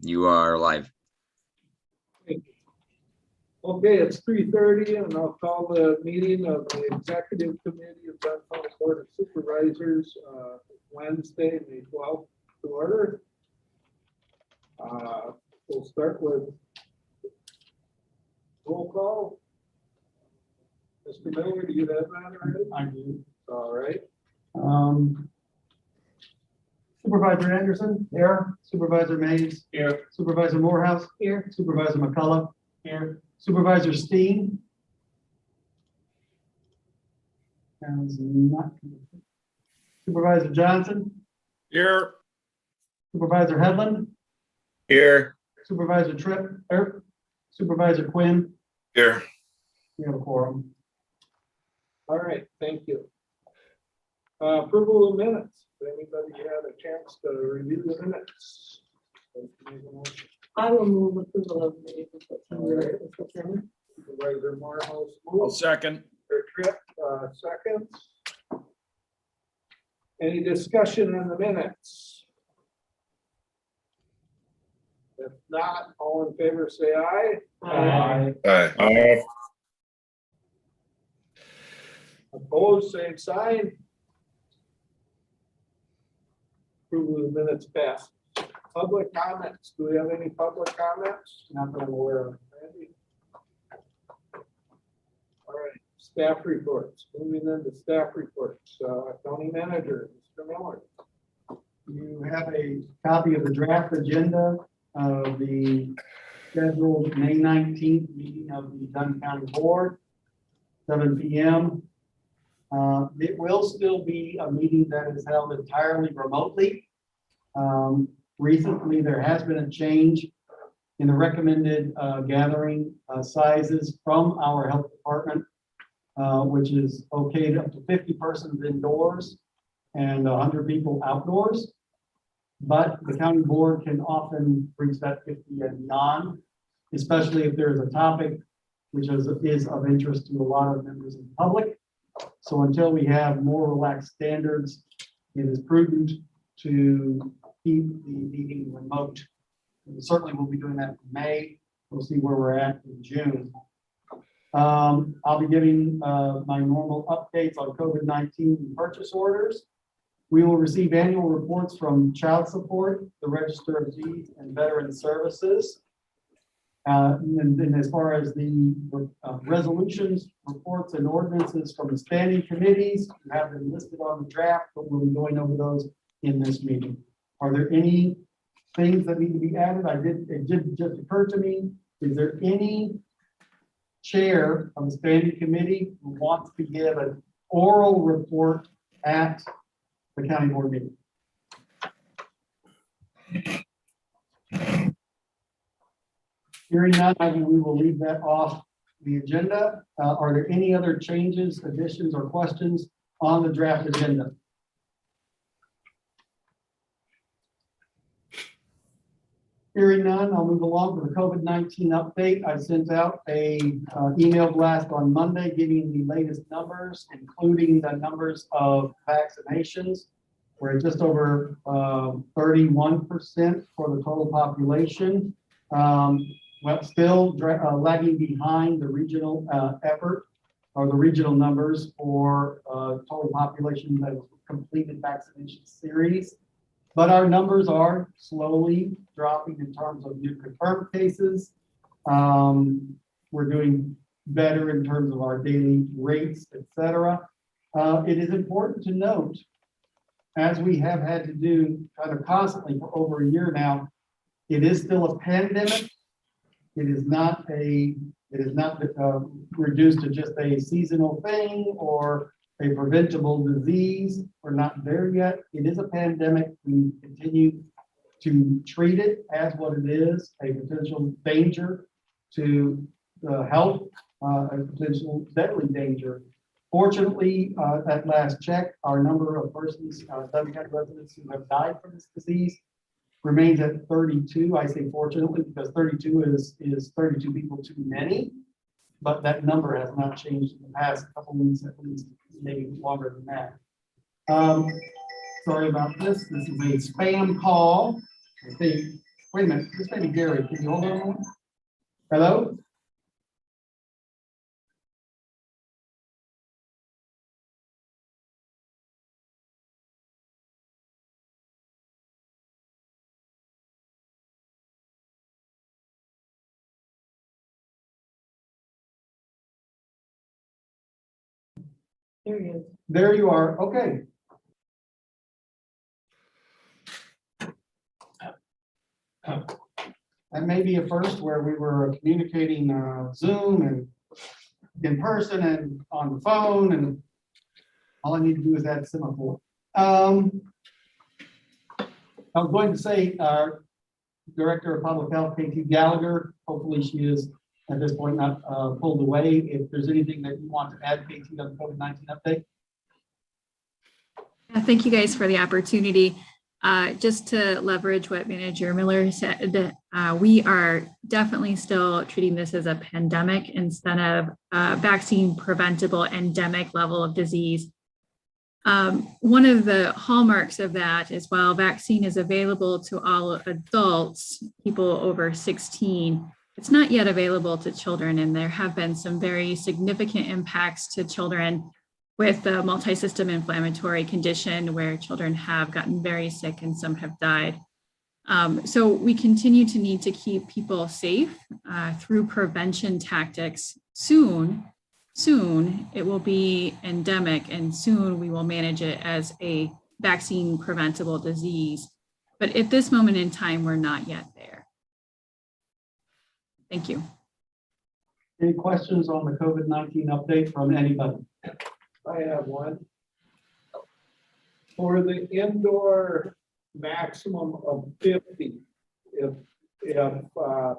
You are live. Okay, it's 3:30 and I'll call the meeting of the Executive Committee of Dunn County Board of Supervisors, Wednesday, May 12th, to order. We'll start with roll call. Mr. Miller, do you have that already? I do. All right. Supervisor Anderson? Here. Supervisor Mays? Here. Supervisor Morehouse? Here. Supervisor McCullough? Here. Supervisor Steen? Is not. Supervisor Johnson? Here. Supervisor Headland? Here. Supervisor Tripp? Supervisor Quinn? Here. We have a quorum. All right, thank you. Approval of minutes. If anybody had a chance to review the minutes? I will move approval of the Alright. Supervisor Morehouse I'll moves. second. Or Tripp, seconds. Any discussion on the minutes? If not, all in favor say aye. Aye. Opposed, same sign. Approval of the minutes passed. Public comments. Do we have any public comments? Not that I'm aware of. Randy? All right, staff reports. Moving into staff reports. County manager, Mr. Miller. You have a copy of the draft agenda of the scheduled May 19th meeting of the Dunn County Board, 7 p.m. It will still be a meeting that is held entirely remotely. Recently, there has been a change in the recommended gathering sizes from our health department, which is okayed up to 50 persons indoors and 100 people outdoors. But the county board can often reach that 50 and beyond, especially if there's a topic which is of interest to a lot of members of the public. So until we have more relaxed standards, it is prudent to keep the meeting remote. And certainly we'll be doing that in May. We'll see where we're at in June. I'll be giving my normal updates on COVID-19 purchase orders. We will receive annual reports from Child Support, the Register of Deeds, and Veteran Services. And then as far as the resolutions, reports, and ordinances from the standing committees, you have them listed on the draft, but we'll be going over those in this meeting. Are there any things that need to be added? It did just occur to me, is there any chair of the standing committee who wants to give an oral report at the county board meeting? Hearing none, we will leave that off the agenda. Are there any other changes, additions, or questions on the draft agenda? Hearing none, I'll move along to the COVID-19 update. I sent out a email blast on Monday giving the latest numbers, including the numbers of vaccinations. We're at just over 31% for the total population. Well, still lagging behind the regional effort or the regional numbers for total population that has completed vaccination series. But our numbers are slowly dropping in terms of new confirmed cases. We're doing better in terms of our daily rates, et cetera. It is important to note, as we have had to do kind of constantly for over a year now, it is still a pandemic. It is not reduced to just a seasonal thing or a preventable disease. We're not there yet. It is a pandemic. We continue to treat it as what it is, a potential danger to the health, a potential deadly danger. Fortunately, at last check, our number of persons, Dunn County residents who have died from this disease remains at 32. I say fortunately because 32 is 32 people too many, but that number has not changed in the past couple weeks, at least, maybe longer than that. Sorry about this. This is a spam call. I think Wait a minute, this may be Gary. Can you hold on a moment? Hello? There he is. There you are. Okay. That may be a first where we were communicating Zoom and in person and on the phone, and all I need to do is add semaphore. I was going to say, our Director of Public Health, KT Gallagher, hopefully she is at this point not pulled away. If there's anything that you want to add, KT, on the COVID-19 update. Thank you guys for the opportunity. Just to leverage what Manager Miller said, we are definitely still treating this as a pandemic instead of vaccine preventable endemic level of disease. One of the hallmarks of that is while vaccine is available to all adults, people over 16, it's not yet available to children, and there have been some very significant impacts to children with the multi-system inflammatory condition where children have gotten very sick and some have died. So we continue to need to keep people safe through prevention tactics. Soon it will be endemic, and soon we will manage it as a vaccine preventable disease. But at this moment in time, we're not yet there. Thank you. Any questions on the COVID-19 update from anybody? I have one. For the indoor maximum of 50, if the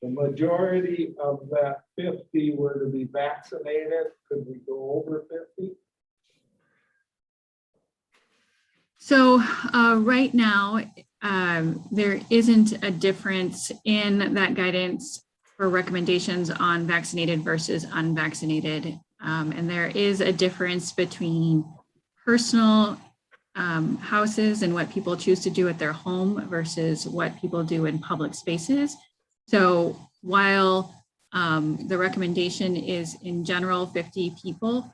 majority of that 50 were to be vaccinated, could we go over 50? So right now, there isn't a difference in that guidance for recommendations on vaccinated versus unvaccinated. And there is a difference between personal houses and what people choose to do at their home versus what people do in public spaces. So while the recommendation is in general 50 people,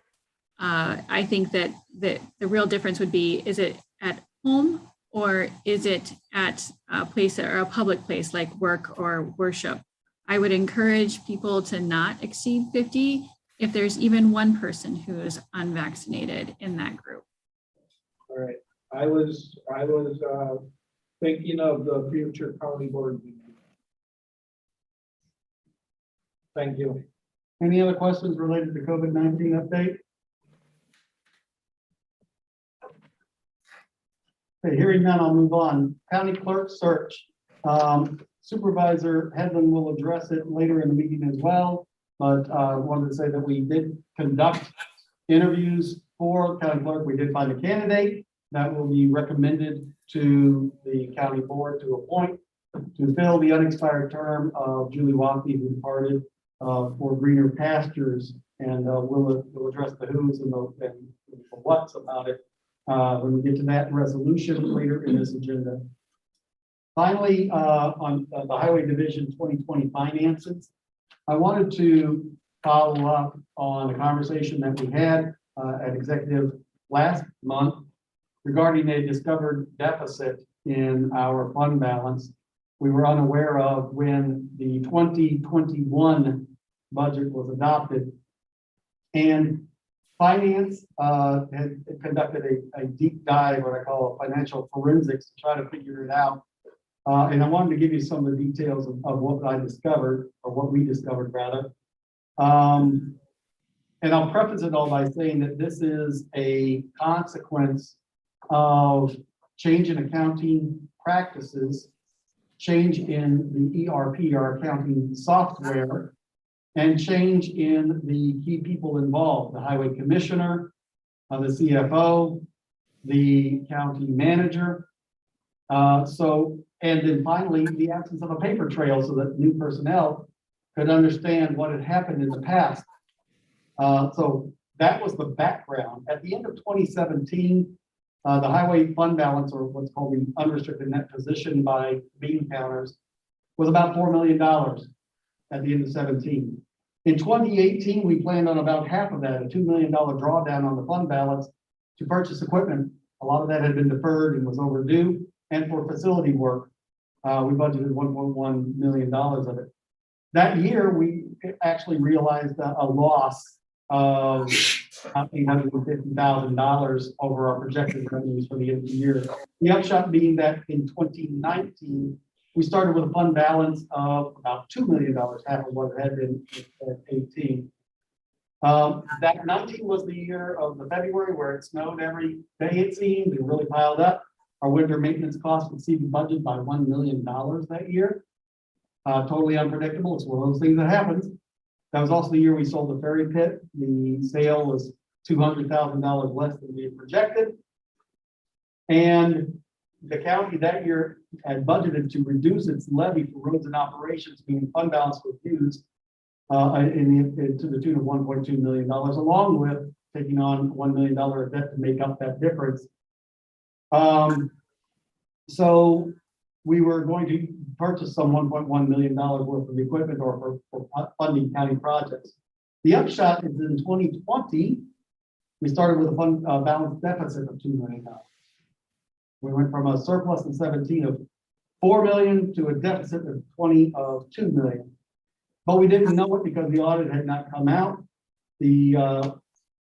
I think that the real difference would be, is it at home or is it at a place or a public place like work or worship? I would encourage people to not exceed 50 if there's even one person who is unvaccinated in that group. All right, I was thinking of the future county board meeting. Thank you. Any other questions related to COVID-19 update? Okay, hearing none, I'll move on. County clerk search. Supervisor Headland will address it later in the meeting as well, but I wanted to say that we did conduct interviews for county clerk. We did find a candidate that will be recommended to the county board to appoint to fill the unexpired term of Julie Watkey, who departed for greener pastures, and we'll address the who's and the what's about it when we get to that resolution later in this agenda. Finally, on the Highway Division 2020 finances, I wanted to follow up on a conversation that we had at executive last month regarding a discovered deficit in our fund balance. We were unaware of when the 2021 budget was adopted, and finance had conducted a deep dive, what I call a financial forensics, to try to figure it out. And I wanted to give you some of the details of what I discovered, or what we discovered rather. And I'll preface it all by saying that this is a consequence of change in accounting practices, change in the ERP, our accounting software, and change in the key people involved, the highway commissioner, the CFO, the county manager. And then finally, the absence of a paper trail so that new personnel could understand what had happened in the past. So that was the background. At the end of 2017, The highway fund balance, or what's called the unrestricted net position by bean counters, was about $4 million at the end of 17. In 2018, we planned on about half of that, a $2 million drawdown on the fund balance to purchase equipment. A lot of that had been deferred and was overdue. And for facility work, we budgeted $1.1 million of it. That year, we actually realized a loss of $850,000 over our projected revenues for the end of the year. The upshot being that in 2019, we started with a fund balance of about $2 million, half of what it had been at 18. That 19 was the year of the February where it snowed every day, it seemed, and really piled up. Our winter maintenance costs exceeded budget by $1 million that year. Totally unpredictable. It's one of those things that happens. That was also the year we sold the ferry pit. The sale was $200,000 less than we had projected. And the county that year had budgeted to reduce its levy for roads and operations, meaning fund balance was used to the tune of $1.2 million, along with taking on $1 million of debt to make up that difference. So we were going to purchase some $1.1 million worth of equipment or for funding county projects. The upshot is in 2020, we started with a fund balance deficit of $2 million. We went from a surplus in 17 of $4 million to a deficit of 20 of $2 million. But we didn't know it because the audit had not come out. And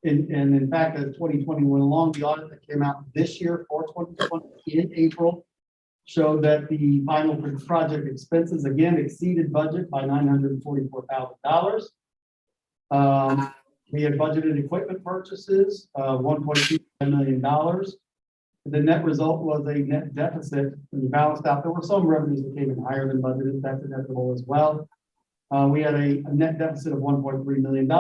in fact, as 2020 went along, the audit that came out this year for 2020 in April showed that the final project expenses again exceeded budget by $944,000. We had budgeted equipment purchases of $1.2 million. The net result was a net deficit when you balanced out. There were some revenues that came in higher than budgeted. That's inevitable as well. We had a net deficit of $1.3 million.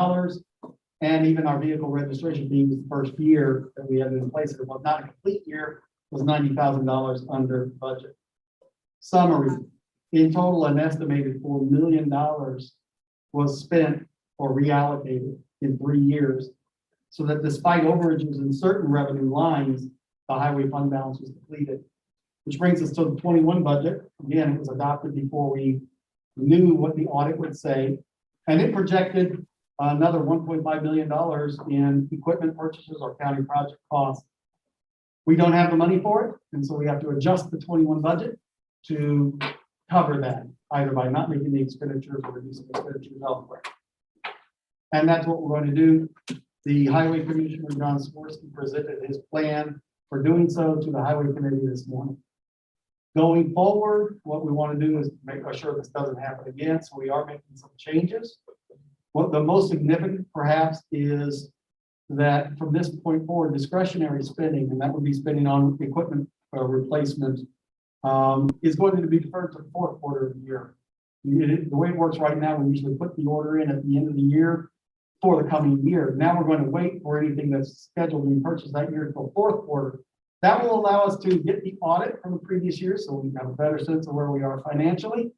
And even our vehicle registration fee was the first year that we had it in place. It was not a complete year, was $90,000 under budget. Summary, in total, an estimated $4 million was spent or reallocated in 3 years, so that despite overages in certain revenue lines, the highway fund balance was depleted. Which brings us to the 21 budget. Again, it was adopted before we knew what the audit would say, and it projected another $1.5 million in equipment purchases or county project costs. We don't have the money for it, and so we have to adjust the 21 budget to cover that, either by not making the expenditures or reducing expenditures elsewhere. And that's what we're going to do. The Highway Commissioner, John Swirsky, presented his plan for doing so to the Highway Committee this morning. Going forward, what we want to do is make sure this doesn't happen again, so we are making some changes. What the most significant, perhaps, is that from this point forward, discretionary spending, and that would be spending on equipment replacement, is going to be deferred to the fourth quarter of the year. The way it works right now, we usually put the order in at the end of the year for the coming year. Now we're going to wait for anything that's scheduled to be purchased that year until fourth quarter. That will allow us to get the audit from the previous year, so we have a better sense of where we are financially.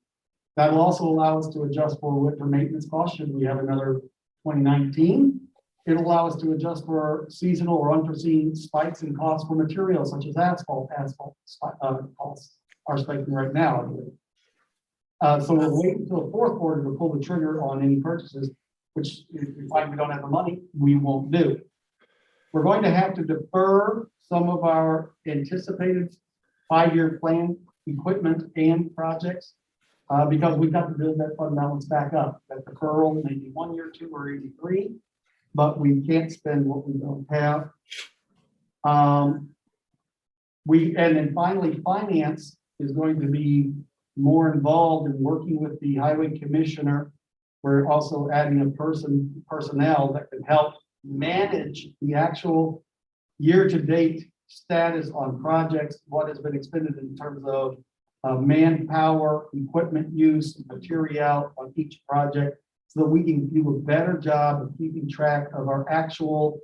That will also allow us to adjust for winter maintenance costs should we have another 2019. It'll allow us to adjust for seasonal or unforeseen spikes in costs for materials such as asphalt. Costs are spiking right now, I believe. So we'll wait until the fourth quarter to pull the trigger on any purchases, which if we find we don't have the money, we won't do. We're going to have to defer some of our anticipated 5-year plan equipment and projects because we've got to build that fund balance back up. That deferral may be 1 year, 2 or 83, but we can't spend what we don't have. And then finally, finance is going to be more involved in working with the highway commissioner. We're also adding a personnel that can help manage the actual year-to-date status on projects, what has been expended in terms of manpower, equipment use, material on each project, so that we can do a better job of keeping track of our actual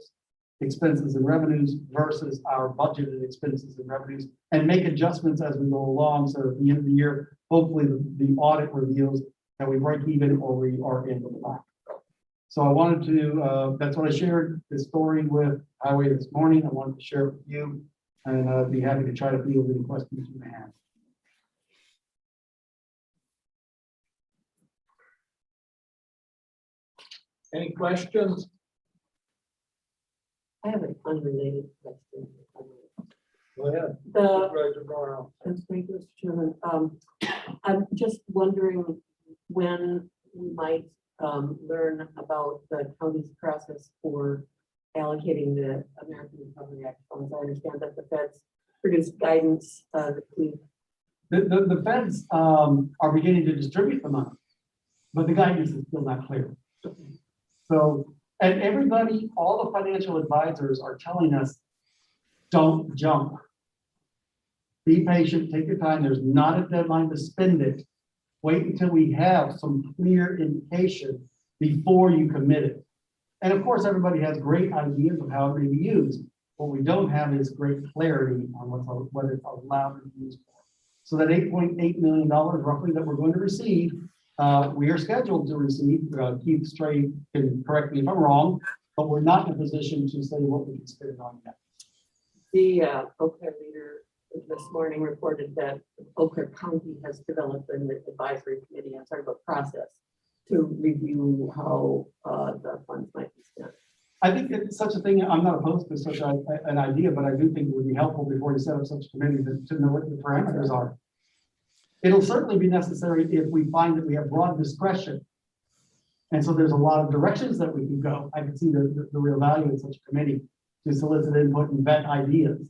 expenses and revenues versus our budgeted expenses and revenues, and make adjustments as we go along, so at the end of the year, hopefully the audit reveals that we break even or we are in the black. So I wanted to, that's what I shared this story with Highway this morning. I wanted to share it with you. And I'd be happy to try to field any questions you may have. Any questions? I have an unrelated question. Go ahead. The, Supervisor Morrow. thank you, Mr. Chairman. I'm just wondering when we might learn about the county's process for allocating the American Recovery Act funds. I understand that the feds produced guidance that we. The feds are beginning to distribute the money, but the guidance is still not clear. So, and everybody, all the financial advisors are telling us, don't jump. Be patient, take your time. There's not a deadline to spend it. Wait until we have some clear indication before you commit it. And of course, everybody has great ideas of how it may be used. What we don't have is great clarity on what it's allowed to be used for. So that $8.8 million roughly that we're going to receive, we are scheduled to receive. Keith Stray can correct me if I'm wrong, but we're not in a position to say what we can spend it on yet. The Eau Claire leader this morning reported that Eau Claire County has developed an advisory committee on sort of a process to review how the funds might be spent. I think it's such a thing. I'm not opposed to such an idea, but I do think it would be helpful before you set up such a committee to know what the parameters are. It'll certainly be necessary if we find that we have broad discretion. And so there's a lot of directions that we can go. I can see the real value in such a committee to solicit input and vet ideas.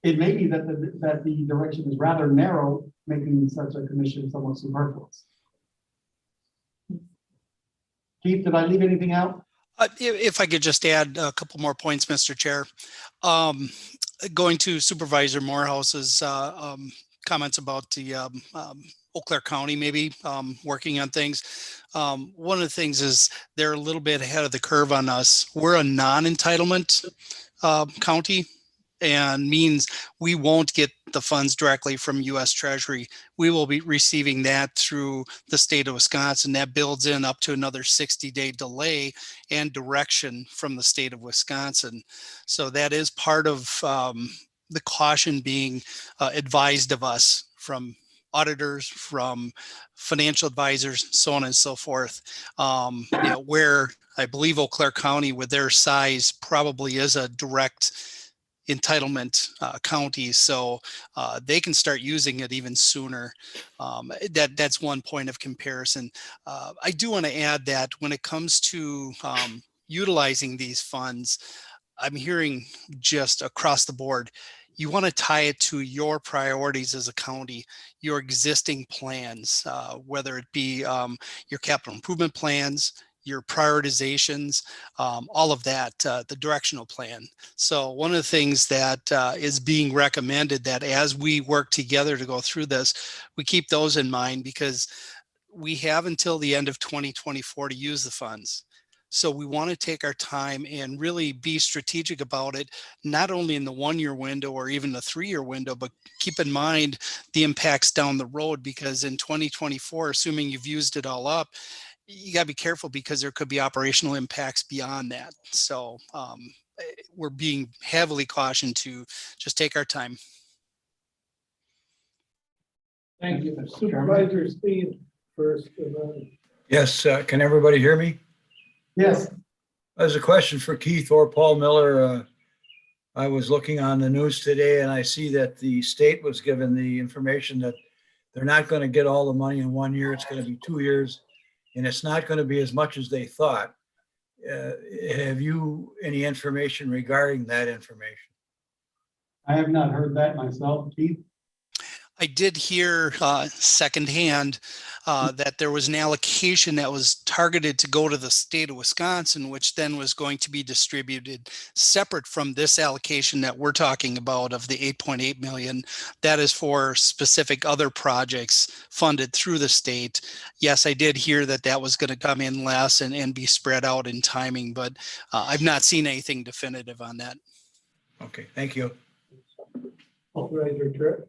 It may be that the direction is rather narrow, making such a commission somewhat superfluous. Keith, did I leave anything out? If I could just add a couple more points, Mr. Chair. Going to Supervisor Morehouse's comments about the Eau Claire County maybe working on things. One of the things is they're a little bit ahead of the curve on us. We're a non-entitlement county, and means we won't get the funds directly from U.S. Treasury. We will be receiving that through the state of Wisconsin. That builds in up to another 60-day delay and direction from the state of Wisconsin. So that is part of the caution being advised of us from auditors, from financial advisors, so on and so forth. Where I believe Eau Claire County with their size probably is a direct entitlement county, so they can start using it even sooner. That's one point of comparison. I do want to add that when it comes to utilizing these funds, I'm hearing just across the board, you want to tie it to your priorities as a county, your existing plans, whether it be your capital improvement plans, your prioritizations, all of that, the directional plan. So one of the things that is being recommended that as we work together to go through this, we keep those in mind because we have until the end of 2024 to use the funds. So we want to take our time and really be strategic about it, not only in the 1-year window or even the 3-year window, but keep in mind the impacts down the road, because in 2024, assuming you've used it all up, you got to be careful because there could be operational impacts beyond that. So we're being heavily cautioned to just take our time. Thank you. Supervisor Speed first. Yes, can everybody hear me? Yes. There's a question for Keith or Paul Miller. I was looking on the news today and I see that the state was given the information that they're not going to get all the money in 1 year. It's going to be 2 years and it's not going to be as much as they thought. Have you any information regarding that information? I have not heard that myself. Keith? I did hear secondhand that there was an allocation that was targeted to go to the state of Wisconsin, which then was going to be distributed separate from this allocation that we're talking about of the 8.8 million. That is for specific other projects funded through the state. Yes, I did hear that that was going to come in less and be spread out in timing, but I've not seen anything definitive on that. Okay, thank you. Supervisor Tripp.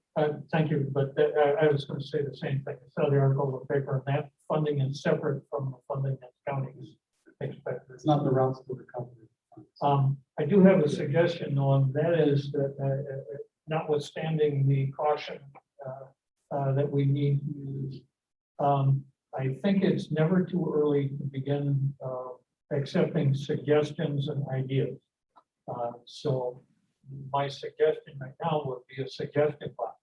Thank you, but I was going to say the same thing. I saw the article in the paper, and that funding is separate from the funding that counties expect. It's not the routes to recovery. I do have a suggestion, though, and that is that notwithstanding the caution that we need to use. I think it's never too early to begin accepting suggestions and ideas. So my suggestion right now would be a suggestion box.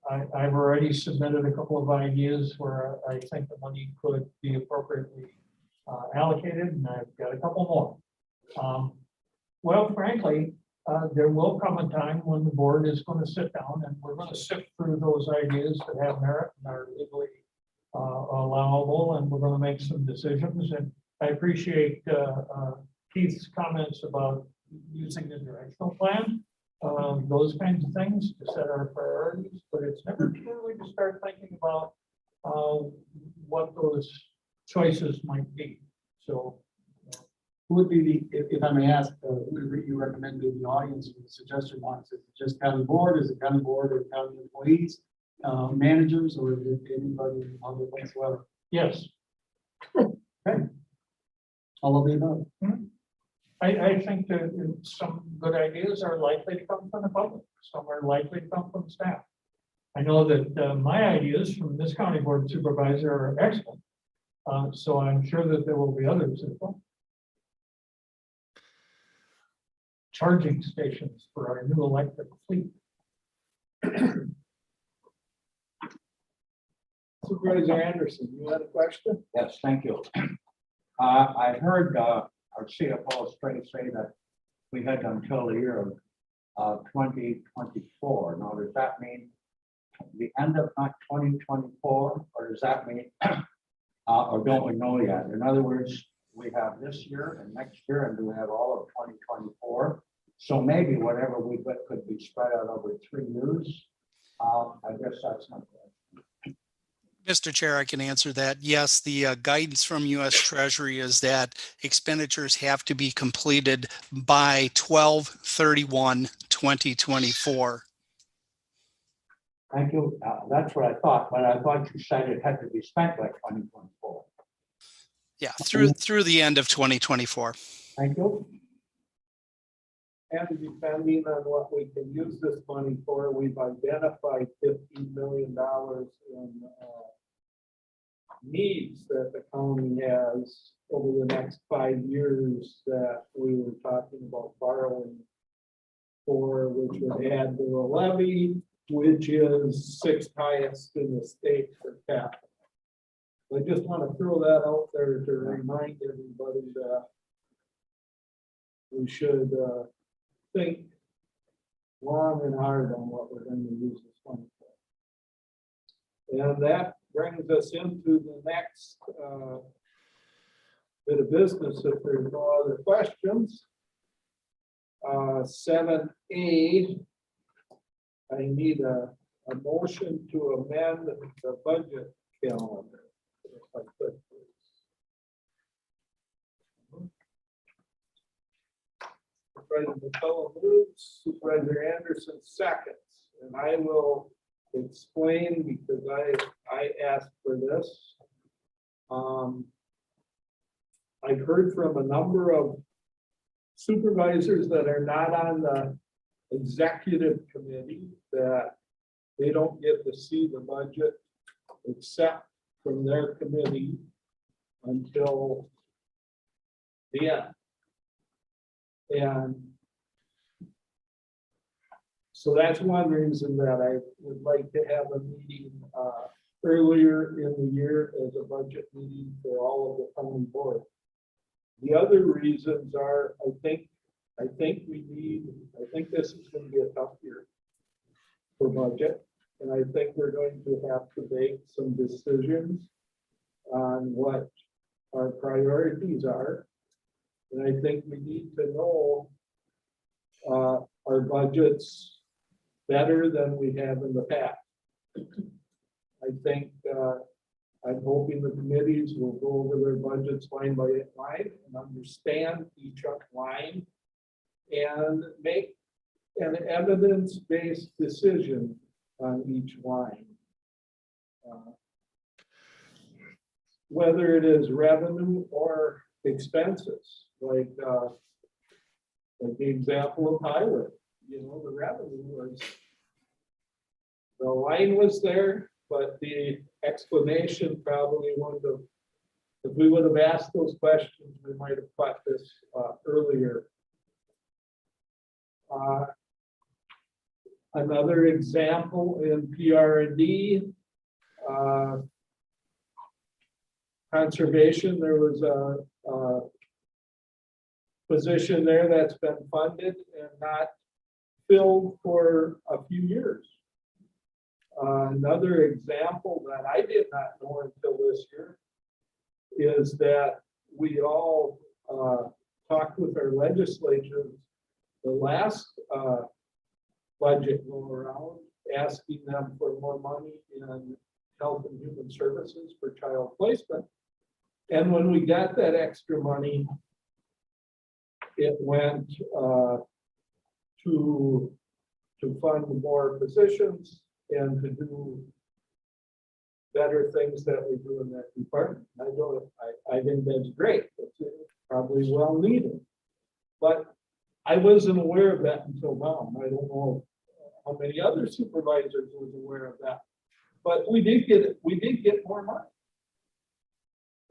I've already submitted a couple of ideas where I think the money could be appropriately allocated, and I've got a couple more. Well, frankly, there will come a time when the board is going to sit down and we're going to sift through those ideas that have merit and are legally allowable, and we're going to make some decisions. And I appreciate Keith's comments about using the directional plan, those kinds of things to set our priorities, but it's never too early to start thinking about what those choices might be. So Who would be the, if I may ask, who would you recommend to the audience with the suggestion box? Is it just county board? Is it county board or county employees, managers, or is it anybody in the public whatsoever? yes, Okay. All of the above. I think that some good ideas are likely to come from the public. Some are likely to come from staff. I know that my ideas from this county board supervisor are excellent. So I'm sure that there will be others as well. Charging stations for our new electric fleet. Supervisor Anderson, you had a question? Yes, thank you. I heard our CFO straight say that we had until the year of 2024. Now, does that mean the end of 2024, or does that mean, or don't we know yet? In other words, we have this year and next year, and do we have all of 2024? So maybe whatever we get could be spread out over 3 years. I guess that's not good. Mr. Chair, I can answer that. Yes, the guidance from U.S. Treasury is that expenditures have to be completed by 12/31/2024. Thank you. That's what I thought, but I thought you said it had to be spent by 2024. Yeah, through the end of 2024. Thank you. And depending on what we can use this money for, we've identified $15 million in needs that the county has over the next 5 years that we were talking about borrowing for, which would add to the levy, which is 6th highest in the state for capital. I just want to throw that out there to remind everybody that we should think long and hard on what we're going to use this money for. And that brings us into the next bit of business, if there's no other questions. 7A, I need a motion to amend the budget calendar. If I could, please. Supervisor McCullough moves, Supervisor Anderson seconds, and I will explain because I asked for this. I've heard from a number of supervisors that are not on the executive committee that they don't get to see the budget except from their committee until the end. And so that's one reason that I would like to have a meeting earlier in the year as a budget meeting for all of the county board. The other reasons are, I think this is going to be a tough year for budget. And I think we're going to have to make some decisions on what our priorities are. And I think we need to know our budgets better than we have in the past. I think I'm hoping the committees will go over their budgets line by line and understand each line and make an evidence-based decision on each line. Whether it is revenue or expenses, like the example of highway. the revenue was, the line was there, but the explanation probably wouldn't have, if we would have asked those questions, we might have caught this earlier. Another example in PR&D, conservation, there was a position there that's been funded and not filled for a few years. Another example that I did not know until this year is that we all talked with our legislatures the last budget go around, asking them for more money in health and human services for child placement. And when we got that extra money, it went to fund more positions and to do better things that we do in that department. I think that's great. It's probably well needed. But I wasn't aware of that until now. I don't know how many other supervisors was aware of that. But we did get more money.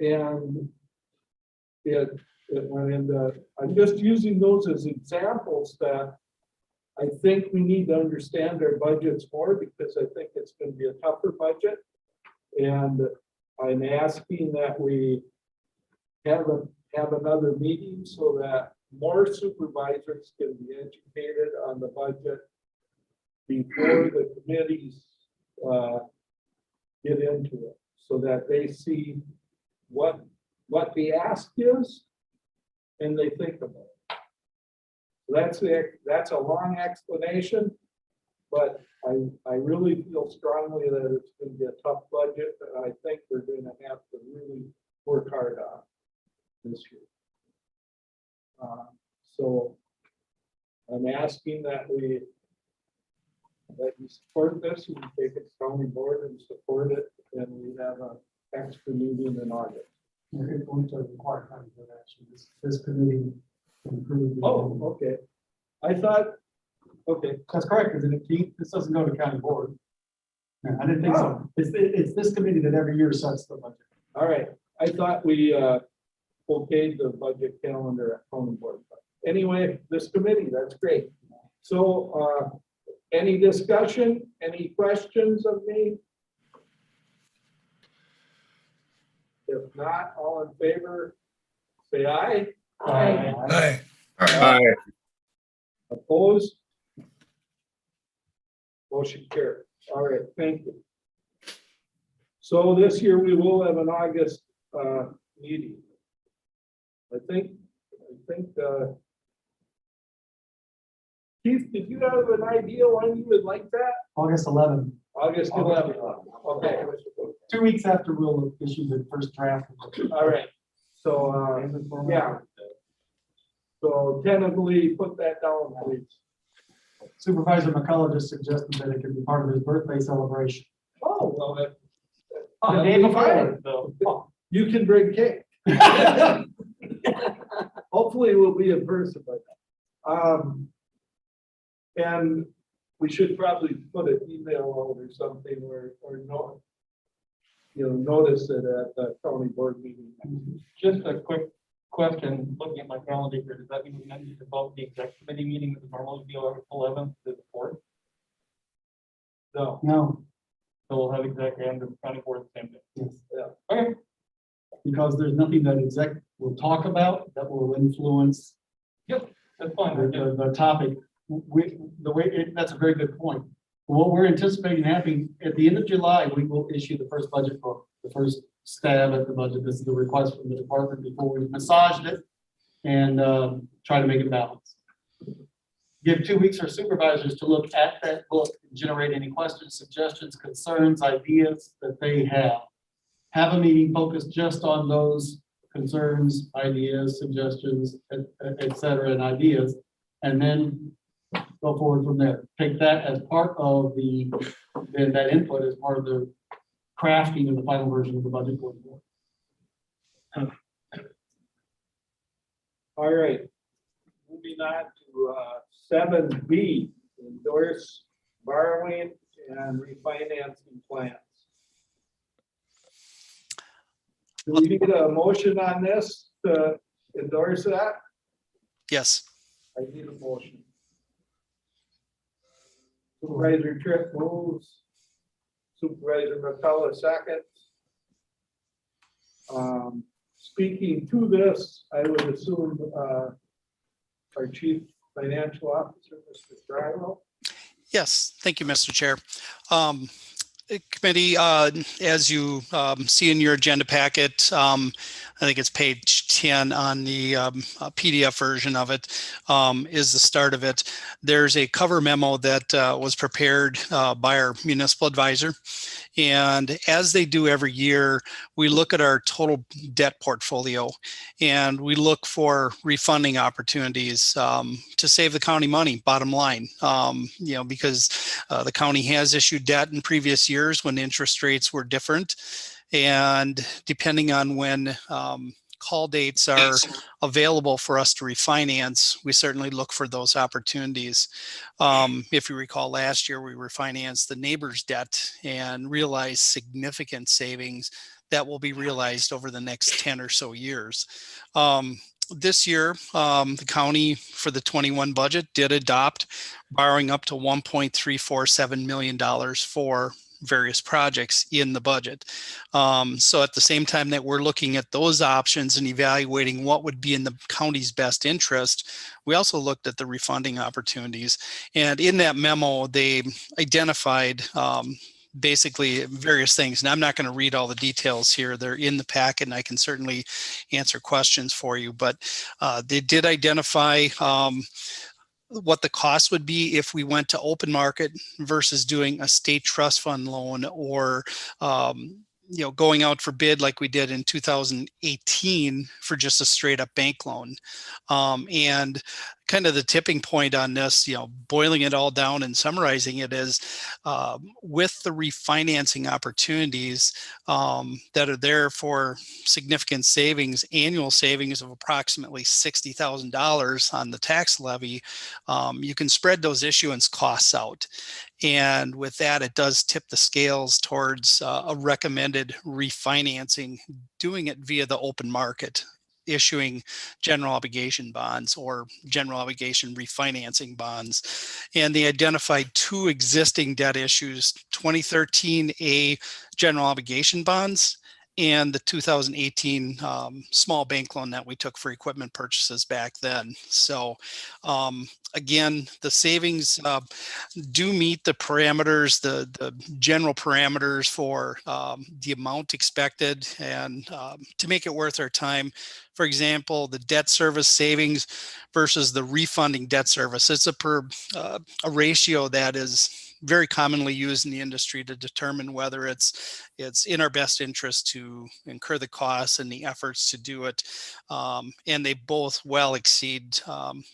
And it went into, I'm just using those as examples that I think we need to understand our budgets more, because I think it's going to be a tougher budget. And I'm asking that we have another meeting so that more supervisors can be educated on the budget before the committees get into it, so that they see what the ask is and they think about it. That's a long explanation, but I really feel strongly that it's going to be a tough budget that I think we're going to have to really work hard on this year. So I'm asking that you support this, and take it to county board and support it, and we have an extra meeting in August. We're going to require county board action. This committee can approve. Oh, okay. I thought, okay. That's correct, because this doesn't go to county board. No, I didn't think so. It's this committee that every year sets the budget. All right. I thought we okayed the budget calendar at county board. But anyway, this committee, that's great. So any discussion, any questions of me? If not, all in favor, say aye. Aye. Aye. Opposed? Motion carried. All right, thank you. So this year we will have an August meeting. I think Keith, did you have an idea when you would like that? August 11th, August 11th. Okay. 2 weeks after we'll issue the first draft. All right. So yeah. So tentatively put that down, please. Supervisor McCullough just suggested that it could be part of his birthday celebration. Oh, well, The day before. you can bring cake. Hopefully we'll be in person, but and we should probably put an email out or something or no, notice it at the county board meeting. Just a quick question, looking at my calendar here, does that mean we need to vote the exec committee meeting that would normally be August 11th to the 4th? No. No, So we'll have exec and the county board the same day. yes. Yeah. Okay. Because there's nothing that exec will talk about that will influence That's fine. the topic. That's a very good point. What we're anticipating happening at the end of July, we will issue the first budget book, the first stab at the budget. This is the request from the department before we massaged it and try to make it balanced. Give 2 weeks for supervisors to look at that book and generate any questions, suggestions, concerns, ideas that they have. Have a meeting focused just on those concerns, ideas, suggestions, et cetera, and ideas, and then go forward from there. Take that as part of that input as part of the crafting of the final version of the budget going forward. All right. Moving on to 7B, endorse borrowing and refinancing plans. Do we need a motion on this to endorse that? Yes. I need a motion. Supervisor Tripp moves. Supervisor McCullough seconds. Speaking to this, I would assume our Chief Financial Officer, Mr. Strilo. Yes, thank you, Mr. Chair. Committee, as you see in your agenda packet, I think it's page 10 on the PDF version of it, is the start of it. There's a cover memo that was prepared by our municipal advisor. And as they do every year, we look at our total debt portfolio and we look for refunding opportunities to save the county money, bottom line, because the county has issued debt in previous years when interest rates were different. And depending on when call dates are available for us to refinance, we certainly look for those opportunities. If you recall, last year we refinanced the neighbor's debt and realized significant savings that will be realized over the next 10 or so years. This year, the county for the 21 budget did adopt borrowing up to $1.347 million for various projects in the budget. So at the same time that we're looking at those options and evaluating what would be in the county's best interest, we also looked at the refunding opportunities. And in that memo, they identified basically various things. And I'm not going to read all the details here. They're in the packet and I can certainly answer questions for you. But they did identify what the cost would be if we went to open market versus doing a state trust fund loan or going out for bid like we did in 2018 for just a straight up bank loan. And kind of the tipping point on this, boiling it all down and summarizing it is with the refinancing opportunities that are there for significant savings, annual savings of approximately $60,000 on the tax levy, you can spread those issuance costs out. And with that, it does tip the scales towards a recommended refinancing, doing it via the open market, issuing general obligation bonds or general obligation refinancing bonds. And they identified two existing debt issues, 2013 general obligation bonds and the 2018 small bank loan that we took for equipment purchases back then. So again, the savings do meet the parameters, the general parameters for the amount expected and to make it worth our time. For example, the debt service savings versus the refunding debt service. It's a ratio that is very commonly used in the industry to determine whether it's in our best interest to incur the costs and the efforts to do it. And they both well exceed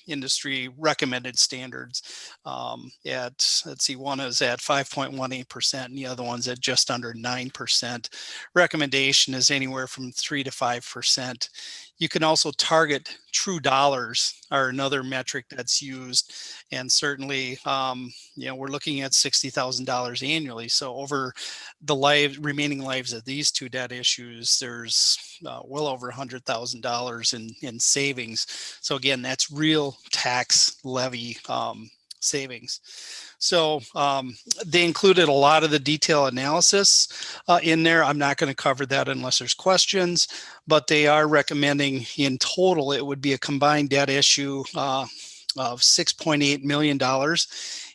industry recommended standards. Let's see, one is at 5.18% and the other one's at just under 9%. Recommendation is anywhere from 3 to 5%. You can also target true dollars are another metric that's used. And certainly, we're looking at $60,000 annually. So over the remaining lives of these two debt issues, there's well over $100,000 in savings. So again, that's real tax levy savings. So they included a lot of the detail analysis in there. I'm not going to cover that unless there's questions, but they are recommending in total, it would be a combined debt issue of $6.8 million.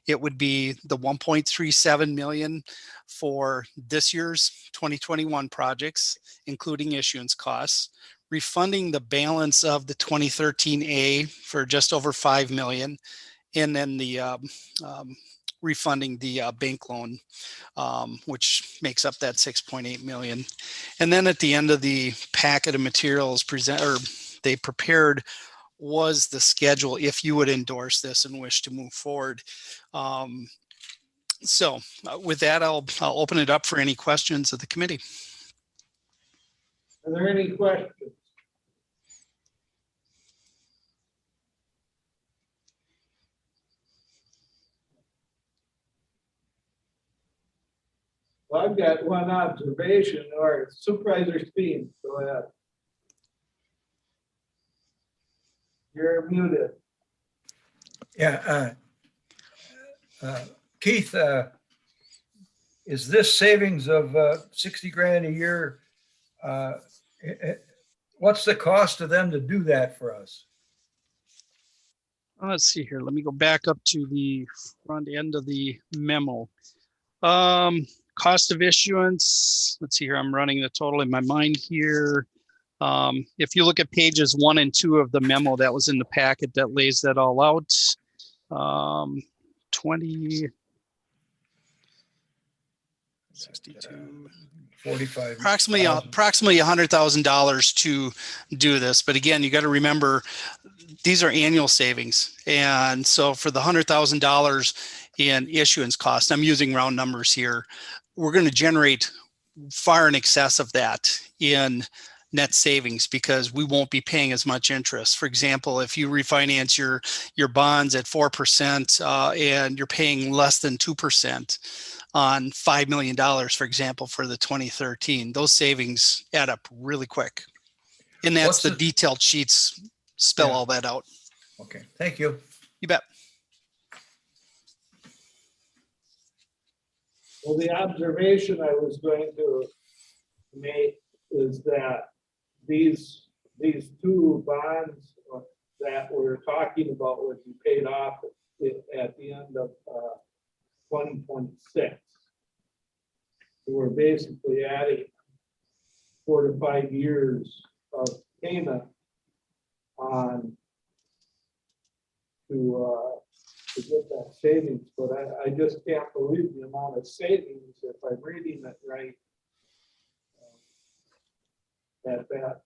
It would be the $1.37 million for this year's 2021 projects, including issuance costs, refunding the balance of the 2013 for just over $5 million, and then the refunding the bank loan, which makes up that 6.8 million. And then at the end of the packet of materials they prepared was the schedule if you would endorse this and wish to move forward. So with that, I'll open it up for any questions of the committee. Are there any questions? Well, I've got one observation, or Supervisor Steen, go ahead. You're muted. Yeah. Keith, is this savings of 60 grand a year? What's the cost to them to do that for us? Let's see here. Let me go back up to the front end of the memo. Cost of issuance. Let's see here. I'm running the total in my mind here. If you look at pages 1 and 2 of the memo that was in the packet that lays that all out, 20, 62, 45. approximately $100,000 to do this. But again, you got to remember, these are annual savings. And so for the $100,000 in issuance costs, I'm using round numbers here, we're going to generate far in excess of that in net savings because we won't be paying as much interest. For example, if you refinance your bonds at 4% and you're paying less than 2% on $5 million, for example, for the 2013, those savings add up really quick. And that's What's the the- detailed sheets spell Yeah. all that out. Okay, thank you. You bet. Well, the observation I was going to make is that these two bonds that we're talking about would be paid off at the end of 2026. So we're basically adding 4 to 5 years of payment on to get that savings, but I just can't believe the amount of savings, if I'm reading it right, at that,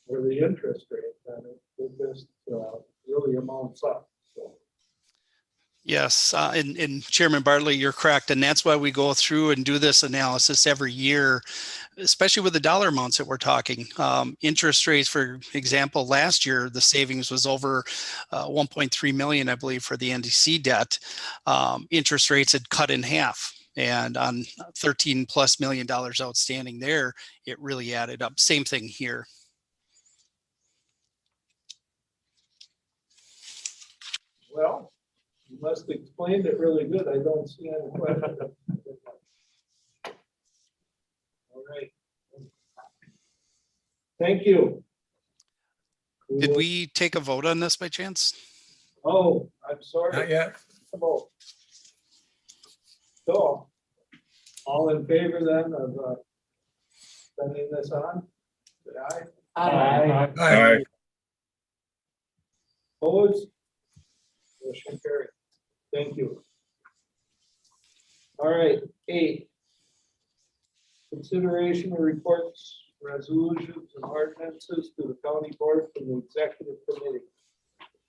or the interest rate, and it just really amounts up, so. Yes, and Chairman Bartley, you're correct. And that's why we go through and do this analysis every year, especially with the dollar amounts that we're talking. Interest rates, for example, last year, the savings was over 1.3 million, I believe, for the NDC debt. Interest rates had cut in half. And on $13+ million outstanding there, it really added up. Same thing here. Well, you must explain it really good. I don't see any question. All right. Thank you. Did we take a vote on this by chance? Oh, I'm sorry. Not yet. So, all in favor then of sending this on? Say aye. Aye. Opposed? Motion carried. Thank you. All right, 8. Consideration of reports, resolutions, and ordinances to the county board from the executive committee.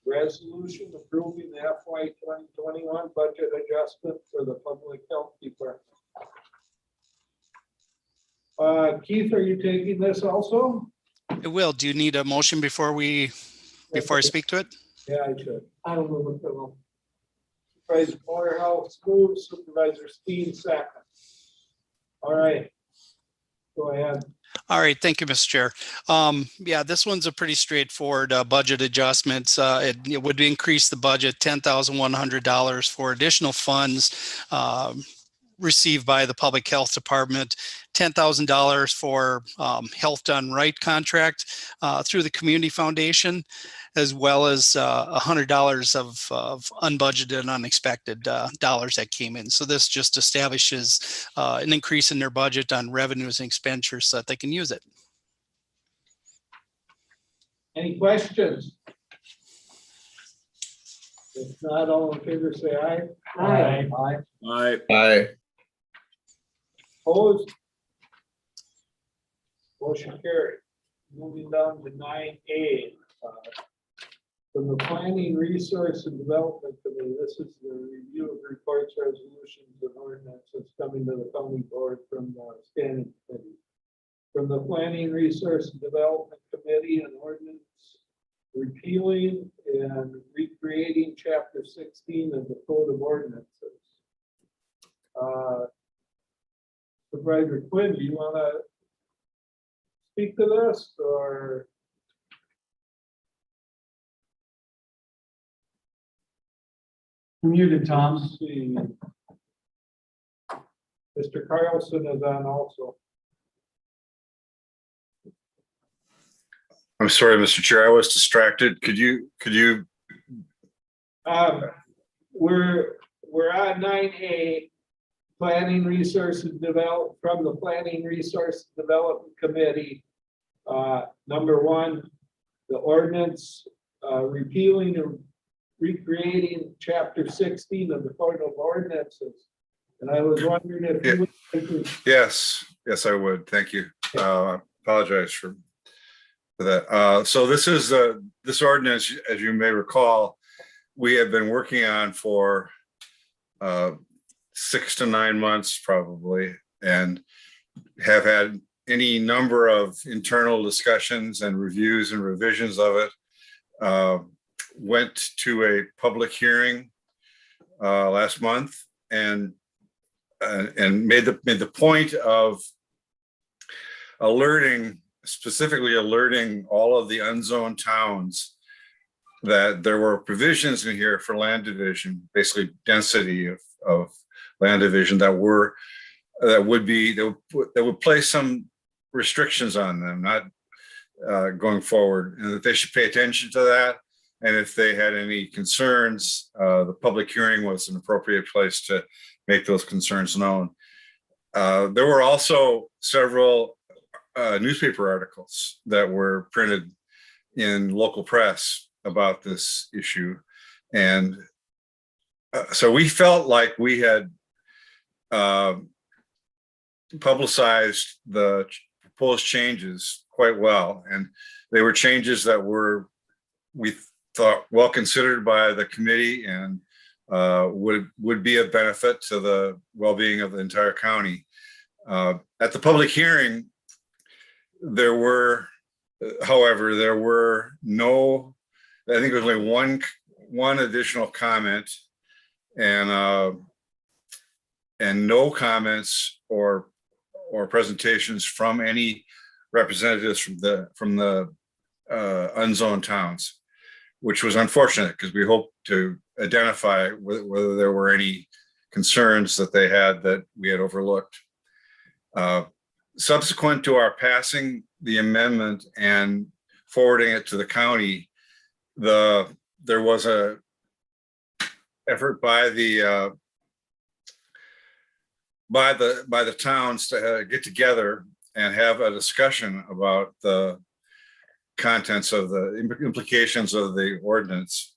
Resolution approving the FY 2021 budget adjustment for the public health department. Keith, are you taking this also? It will. Do you need a motion before I speak to it? Yeah, I should. I don't move approval. Supervisor Morehouse moves, Supervisor Steen second. All right. Go ahead. All right, thank you, Mr. Chair. Yeah, this one's a pretty straightforward budget adjustment. It would increase the budget $10,100 for additional funds received by the Public Health Department, $10,000 for Health Done Right contract through the Community Foundation, as well as $100 of unbudgeted and unexpected dollars that came in. So this just establishes an increase in their budget on revenues and expenditures so that they can use it. Any questions? If not, all in favor, say aye. Aye. Aye. Aye. Opposed? Motion carried. Moving down to 9A. From the Planning, Resource and Development Committee, this is the review of reports, resolutions, and ordinances coming to the county board from the standing committee. From the Planning, Resource and Development Committee, an ordinance repealing and recreating Chapter 16 of the Code of Ordinances. Supervisor Quinn, do you want to speak to this or? Muted, Tom. Let's see. Mr. Carlson is on also. I'm sorry, Mr. Chair, I was distracted. Could you, We're on 9A, Planning Resources Develop, from the Planning Resource Development Committee. Number one, the ordinance repealing and recreating chapter 16 of the Code of Ordinances. And I was wondering if you would like to. yes, I would. Thank you. Apologize for that. So this is this ordinance, as you may recall, we have been working on for 6 to 9 months probably, and have had any number of internal discussions and reviews and revisions of it. Went to a public hearing last month and made the point of specifically alerting all of the unzoned towns that there were provisions in here for land division, basically density of land division that would place some restrictions on them, not going forward, and that they should pay attention to that. And if they had any concerns, the public hearing was an appropriate place to make those concerns known. There were also several newspaper articles that were printed in local press about this issue. And so we felt like we had publicized the proposed changes quite well. And they were changes that we thought well considered by the committee and would be of benefit to the well-being of the entire county. At the public hearing, however, there were no, I think there was only one additional comment, and no comments or presentations from any representatives from the unzoned towns, which was unfortunate because we hoped to identify whether there were any concerns that they had that we had overlooked. Subsequent to our passing the amendment and forwarding it to the county, there was a effort by the towns to get together and have a discussion about the contents of the implications of the ordinance.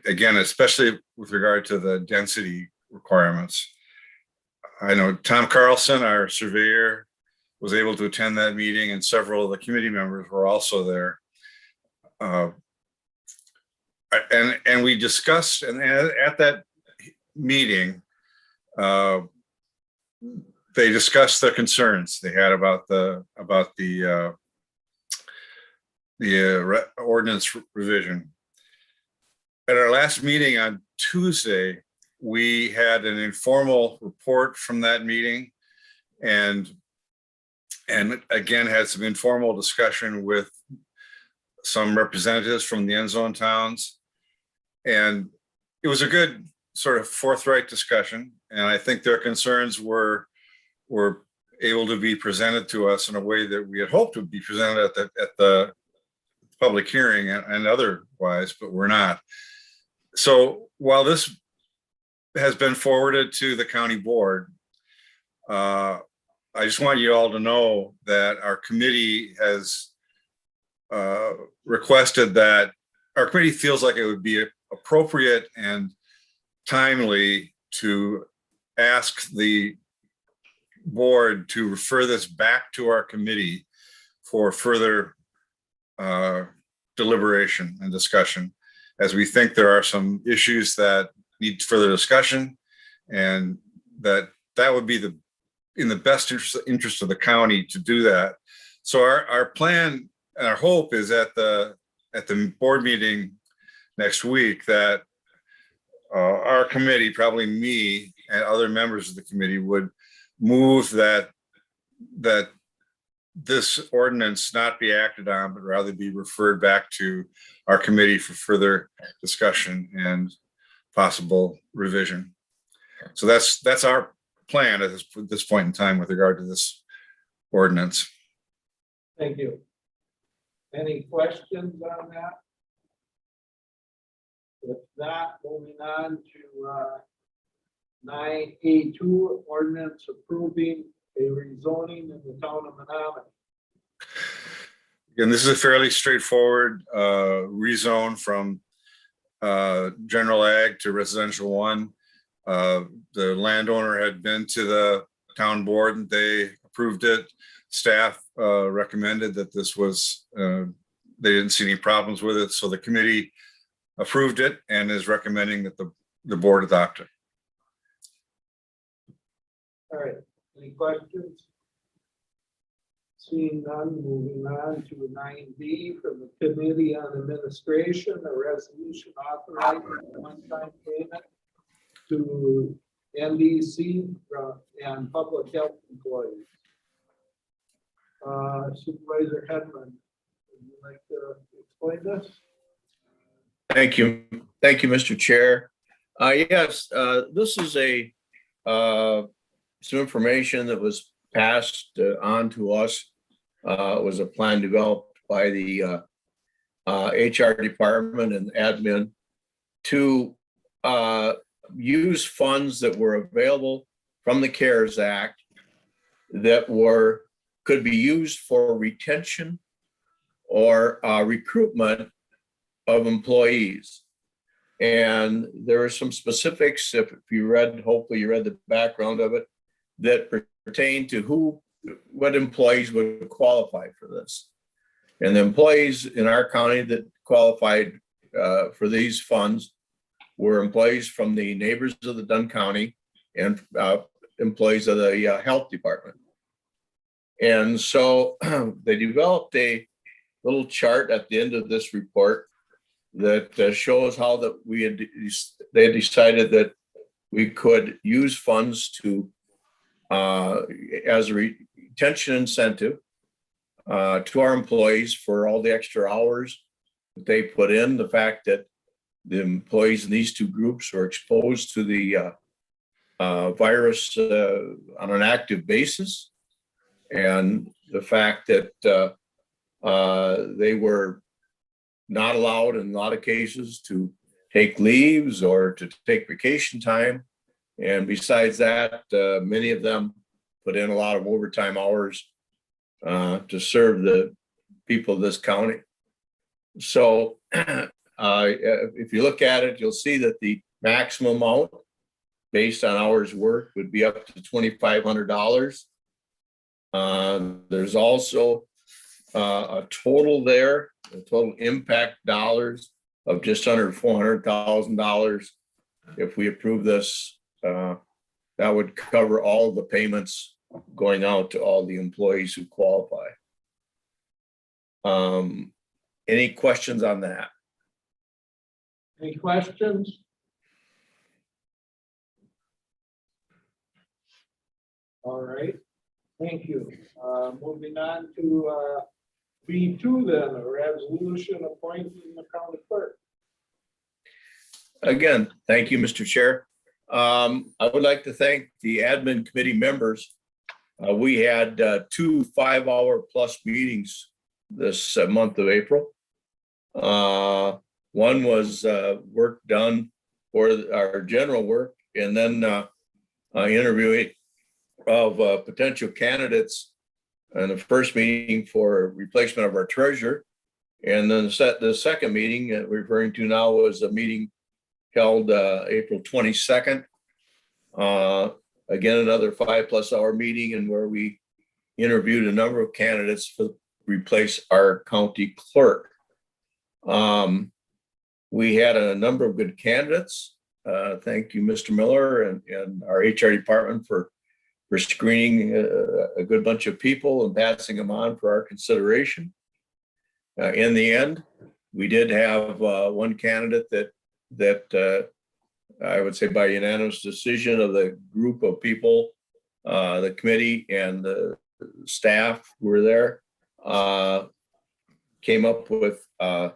Again, especially with regard to the density requirements. I know Tom Carlson, our surveyor, was able to attend that meeting, and several of the committee members were also there. And we discussed, and at that meeting, they discussed the concerns they had about the ordinance revision. At our last meeting on Tuesday, we had an informal report from that meeting, and again had some informal discussion with some representatives from the end zone towns. And it was a good sort of forthright discussion. And I think their concerns were able to be presented to us in a way that we had hoped would be presented at the public hearing and otherwise, but we're not. So while this has been forwarded to the county board, I just want you all to know that our committee has requested that our committee feels like it would be appropriate and timely to ask the board to refer this back to our committee for further deliberation and discussion, as we think there are some issues that need further discussion, and that would be in the best interest of the county to do that. So our plan and our hope is at the board meeting next week that our committee, probably me and other members of the committee, would move that this ordinance not be acted on, but rather be referred back to our committee for further discussion and possible revision. So that's our plan at this point in time with regard to this ordinance. Thank you. Any questions on that? If not, moving on to 9A2, ordinance approving a rezoning in the town of Menominee. Again, this is a fairly straightforward rezone from general ag to residential 1. The landowner had been to the town board and they approved it. Staff recommended that this was, they didn't see any problems with it. So the committee approved it and is recommending that the board adopt it. All right, any questions? Seeing none, moving on to 9B from the Committee on Administration, a resolution authorizing a one-time payment to NDC and public health employees. Supervisor Hedman, would you like to explain this? Thank you. Thank you, Mr. Chair. Yes, this is some information that was passed on to us. It was a plan developed by the HR department and admin to use funds that were available from the CARES Act that could be used for retention or recruitment of employees. And there are some specifics, if you read, hopefully you read the background of it, that pertain to what employees would qualify for this. And the employees in our county that qualified for these funds were employees from the neighbors of the Dunn County and employees of the health department. And so they developed a little chart at the end of this report that shows how that they had decided that we could use funds to as a retention incentive to our employees for all the extra hours that they put in, the fact that the employees in these two groups are exposed to the virus on an active basis, and the fact that they were not allowed in a lot of cases to take leaves or to take vacation time. And besides that, many of them put in a lot of overtime hours to serve the people of this county. So if you look at it, you'll see that the maximum amount based on hours worked would be up to $2,500. There's also a total there, a total impact dollars of just under $400,000. If we approve this, that would cover all the payments going out to all the employees who qualify. Any questions on that? Any questions? All right, thank you. Moving on to B2 then, a resolution appointing the county clerk. Again, thank you, Mr. Chair. I would like to thank the admin committee members. We had 2 5-hour plus meetings this month of April. One was work done for our general work, and then interviewing of potential candidates, and the first meeting for replacement of our treasurer. And then the second meeting that we're referring to now was a meeting held April 22nd. Again, another 5+ hour meeting, and where we interviewed a number of candidates to replace our county clerk. We had a number of good candidates. Thank you, Mr. Miller, and our HR department for screening a good bunch of people and passing them on for our consideration. In the end, we did have one candidate that I would say by unanimous decision of the group of people the committee and the staff who were there, came up with a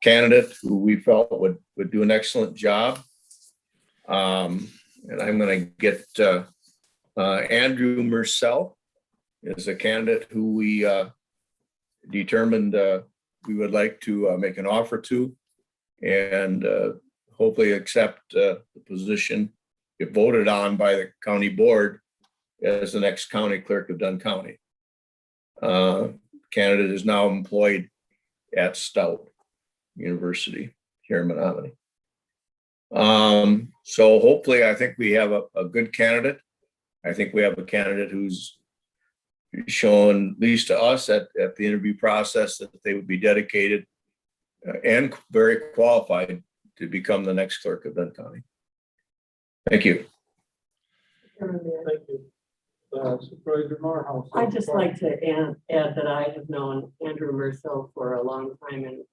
candidate who we felt would do an excellent job. And I'm going to get Andrew Murcell is a candidate who we determined we would like to make an offer to, and hopefully accept the position if voted on by the county board as the next county clerk of Dunn County. Candidate is now employed at Stout University here in Menominee. So hopefully I think we have a good candidate. I think we have a candidate who's shown, at least to us at the interview process, that they would be dedicated and very qualified to become the next clerk of Dunn County. Thank you. Thank you. Supervisor Morehouse. I'd just like to add that I have known Andrew Murcell for a long time, and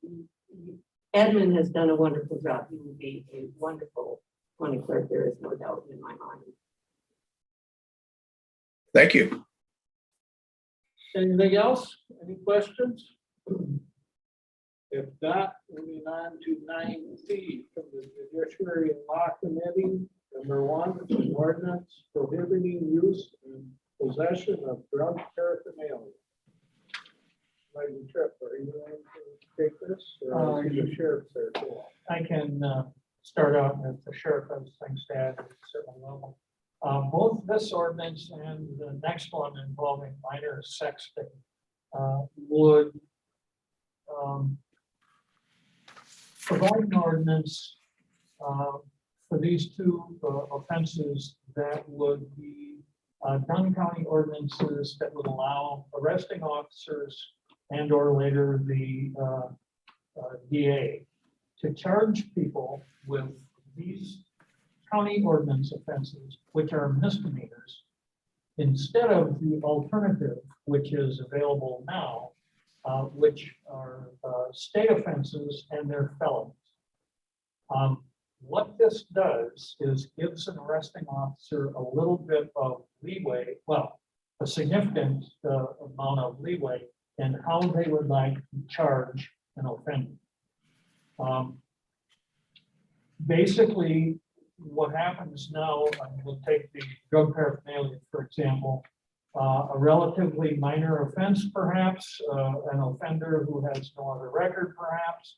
Edmund has done a wonderful job. He will be a wonderful county clerk. There is no doubt in my mind. Thank you. Anything else? Any questions? If not, moving on to 9C from the Judiciary and Law Committee. Number 1, an ordinance prohibiting use and possession of drug paraphernalia. Trip, are you going to take this? Or I see the sheriff's there too? I can start out, and if the sheriff has things to add, at a certain level. Both this ordinance and the next one involving minor sexting would provide an ordinance for these two offenses that would be Dunn County ordinances that would allow arresting officers and or later the DA to charge people with these county ordinance offenses, which are misdemeanors, instead of the alternative, which is available now, which are state offenses and they're felonies. What this does is gives an arresting officer a little bit of leeway, well, a significant amount of leeway in how they would like to charge an offender. Basically, what happens now, we'll take the drug paraphernalia, for example, a relatively minor offense, perhaps, an offender who has no other record, perhaps,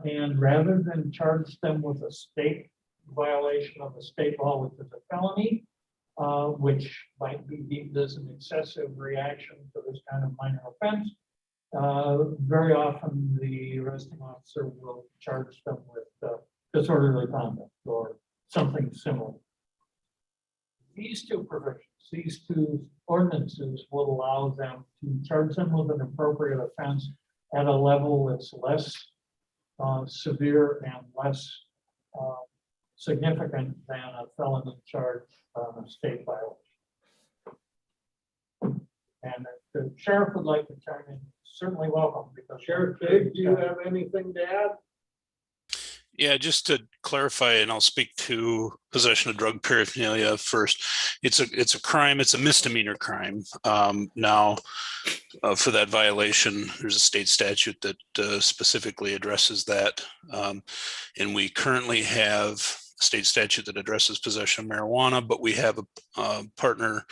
and rather than charge them with a state violation of the state law, which is a felony, which might be deemed as an excessive reaction to this kind of minor offense, very often the arresting officer will charge them with disorderly conduct or something similar. These two provisions, these two ordinances will allow them to charge them with an appropriate offense at a level that's less severe and less significant than a felony charge on a state violation. And if the sheriff would like to chime in, certainly welcome, because Sheriff Big, do you have anything to add? Yeah, just to clarify, and I'll speak to possession of drug paraphernalia first. It's a crime. It's a misdemeanor crime. Now, for that violation, there's a state statute that specifically addresses that, and we currently have a state statute that addresses possession of marijuana, but we have a partner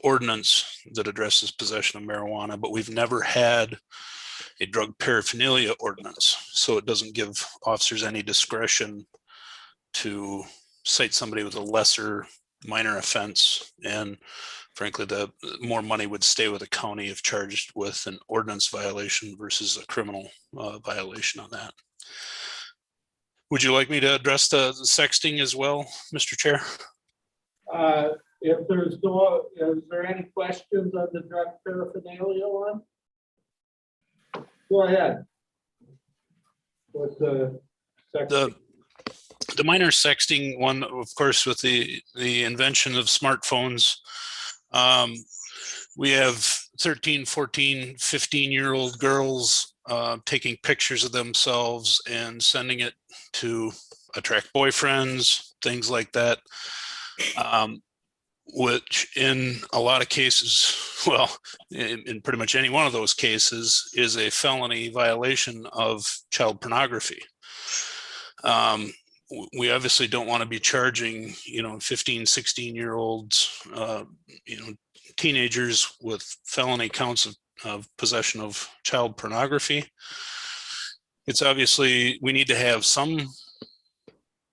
ordinance that addresses possession of marijuana, but we've never had a drug paraphernalia ordinance. So it doesn't give officers any discretion to cite somebody with a lesser minor offense. And frankly, the more money would stay with the county if charged with an ordinance violation versus a criminal violation on that. Would you like me to address the sexting as well, Mr. Chair? If there's no, is there any questions on the drug paraphernalia one? Go ahead. With the section. The minor sexting one, of course, with the invention of smartphones, we have 13, 14, 15-year-old girls taking pictures of themselves and sending it to attract boyfriends, things like that. which in a lot of cases, well, in pretty much any one of those cases, is a felony violation of child pornography. We obviously don't want to be charging, 15, 16-year-olds, teenagers with felony counts of possession of child pornography. It's obviously, we need to have some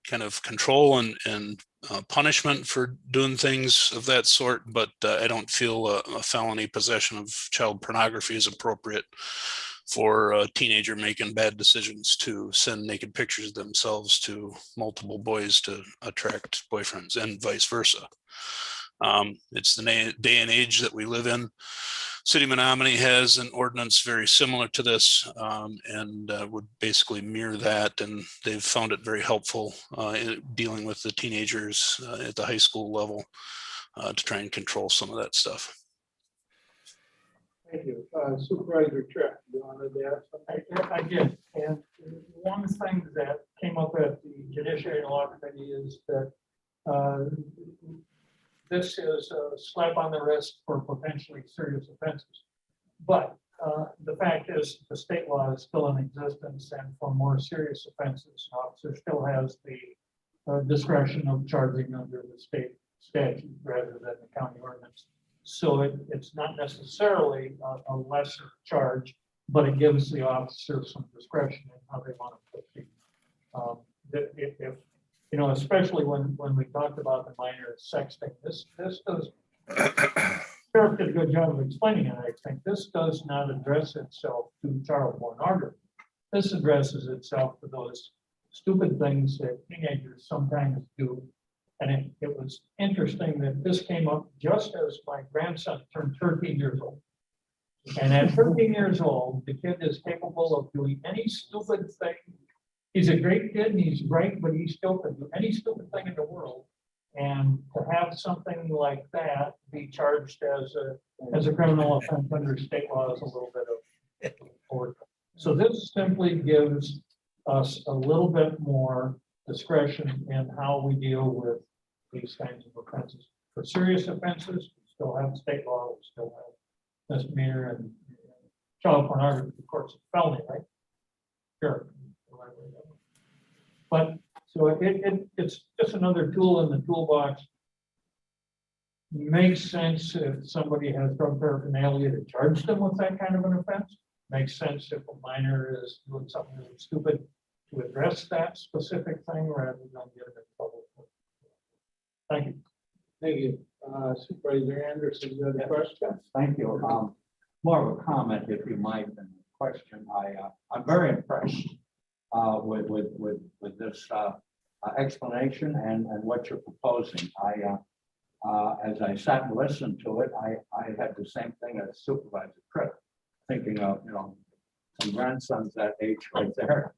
kind of control and punishment for doing things of that sort, but I don't feel a felony possession of child pornography is appropriate for a teenager making bad decisions to send naked pictures of themselves to multiple boys to attract boyfriends and vice versa. It's the day and age that we live in. City of Menominee has an ordinance very similar to this and would basically mirror that. And they've found it very helpful in dealing with the teenagers at the high school level to try and control some of that stuff. Thank you. Supervisor Tripp, you wanted to add something? I did, and one thing that came up at the Judiciary Law Committee is that this is a slap on the wrist for potentially serious offenses. But the fact is, the state law is still in existence, and for more serious offenses, an officer still has the discretion of charging under the state statute rather than the county ordinance. So it's not necessarily a lesser charge, but it gives the officer some discretion in how they want to proceed. If especially when we talked about the minor sexting, this does. Sheriff did a good job of explaining it. I think this does not address itself to child pornography. This addresses itself to those stupid things that teenagers sometimes do. And it was interesting that this came up just as my grandson turned 13 years old. And at 13 years old, the kid is capable of doing any stupid thing. He's a great kid and he's bright, but he still can do any stupid thing in the world. And to have something like that be charged as a criminal offense under state law is a little bit of overkill. So this simply gives us a little bit more discretion in how we deal with these kinds of offenses. For serious offenses, we still have state law, we still have misdemeanor and child pornography, of course, it's felony, right? Sure. But so it's just another tool in the toolbox. Makes sense if somebody has drug paraphernalia to charge them with that kind of an offense. Makes sense if a minor is doing something really stupid to address that specific thing rather than get them in trouble. Thank you. Thank you. Supervisor Anderson, you have a question? Thank you. More of a comment, if you might, than a question. I'm very impressed with this explanation and what you're proposing. As I sat and listened to it, I had the same thing as Supervisor Tripp, thinking of some grandsons that age right there.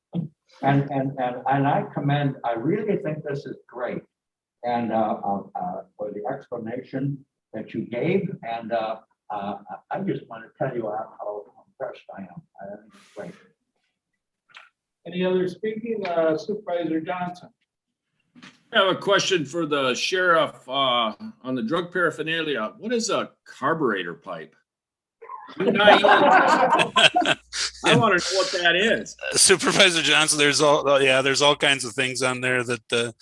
And I really think this is great. And for the explanation that you gave, and I just want to tell you how impressed I am. I think it's great. Any other speaking? Supervisor Johnson. I have a question for the sheriff on the drug paraphernalia. What is a carburetor pipe? I want to know what that is. Supervisor Johnson, there's all kinds of things on there that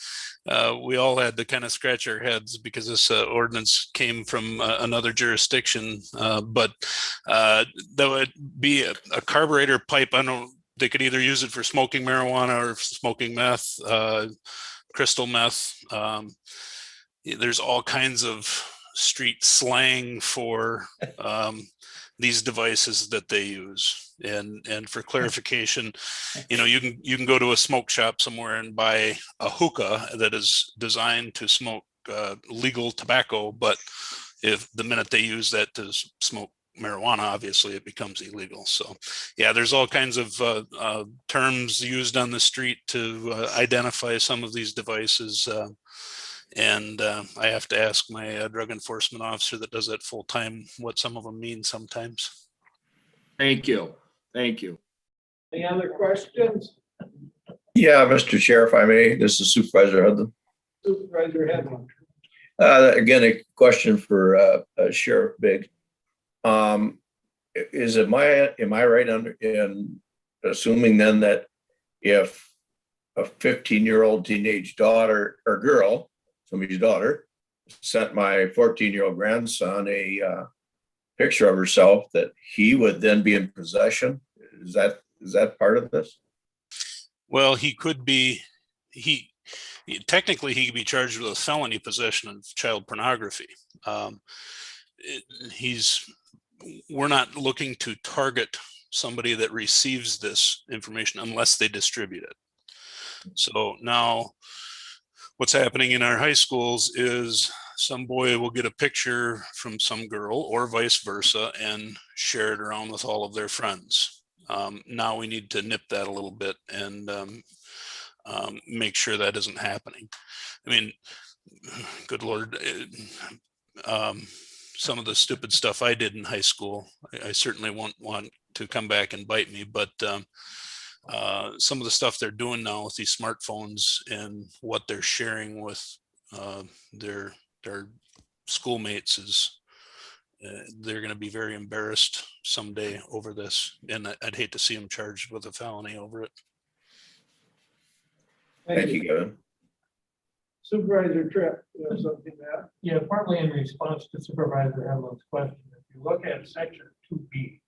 we all had to kind of scratch our heads because this ordinance came from another jurisdiction. But that would be a carburetor pipe. I know they could either use it for smoking marijuana or smoking meth, crystal meth. There's all kinds of street slang for these devices that they use. And for clarification, you can go to a smoke shop somewhere and buy a hookah that is designed to smoke legal tobacco, but if the minute they use that to smoke marijuana, obviously it becomes illegal. So yeah, there's all kinds of terms used on the street to identify some of these devices. And I have to ask my drug enforcement officer that does that full time what some of them mean sometimes. Thank you. Thank you. Any other questions? Yeah, Mr. Chair, if I may, this is Supervisor Hudson. Supervisor Hedlund. Again, a question for Sheriff Big. Am I right in assuming then that if a 15-year-old teenage daughter or girl, somebody's daughter, sent my 14-year-old grandson a picture of herself, that he would then be in possession? Is that part of this? Well, he could be, technically he could be charged with a felony possession of child pornography. We're not looking to target somebody that receives this information unless they distribute it. So now what's happening in our high schools is some boy will get a picture from some girl or vice versa and share it around with all of their friends. Now we need to nip that a little bit and make sure that isn't happening. I mean, good Lord, some of the stupid stuff I did in high school, I certainly won't want to come back and bite me, but some of the stuff they're doing now with these smartphones and what they're sharing with their schoolmates is they're going to be very embarrassed someday over this, and I'd hate to see them charged with a felony over it. Thank you, Kevin. Supervisor Tripp, you have something to add? Yeah, partly in response to Supervisor Hedlund's question, if you look at section 2B,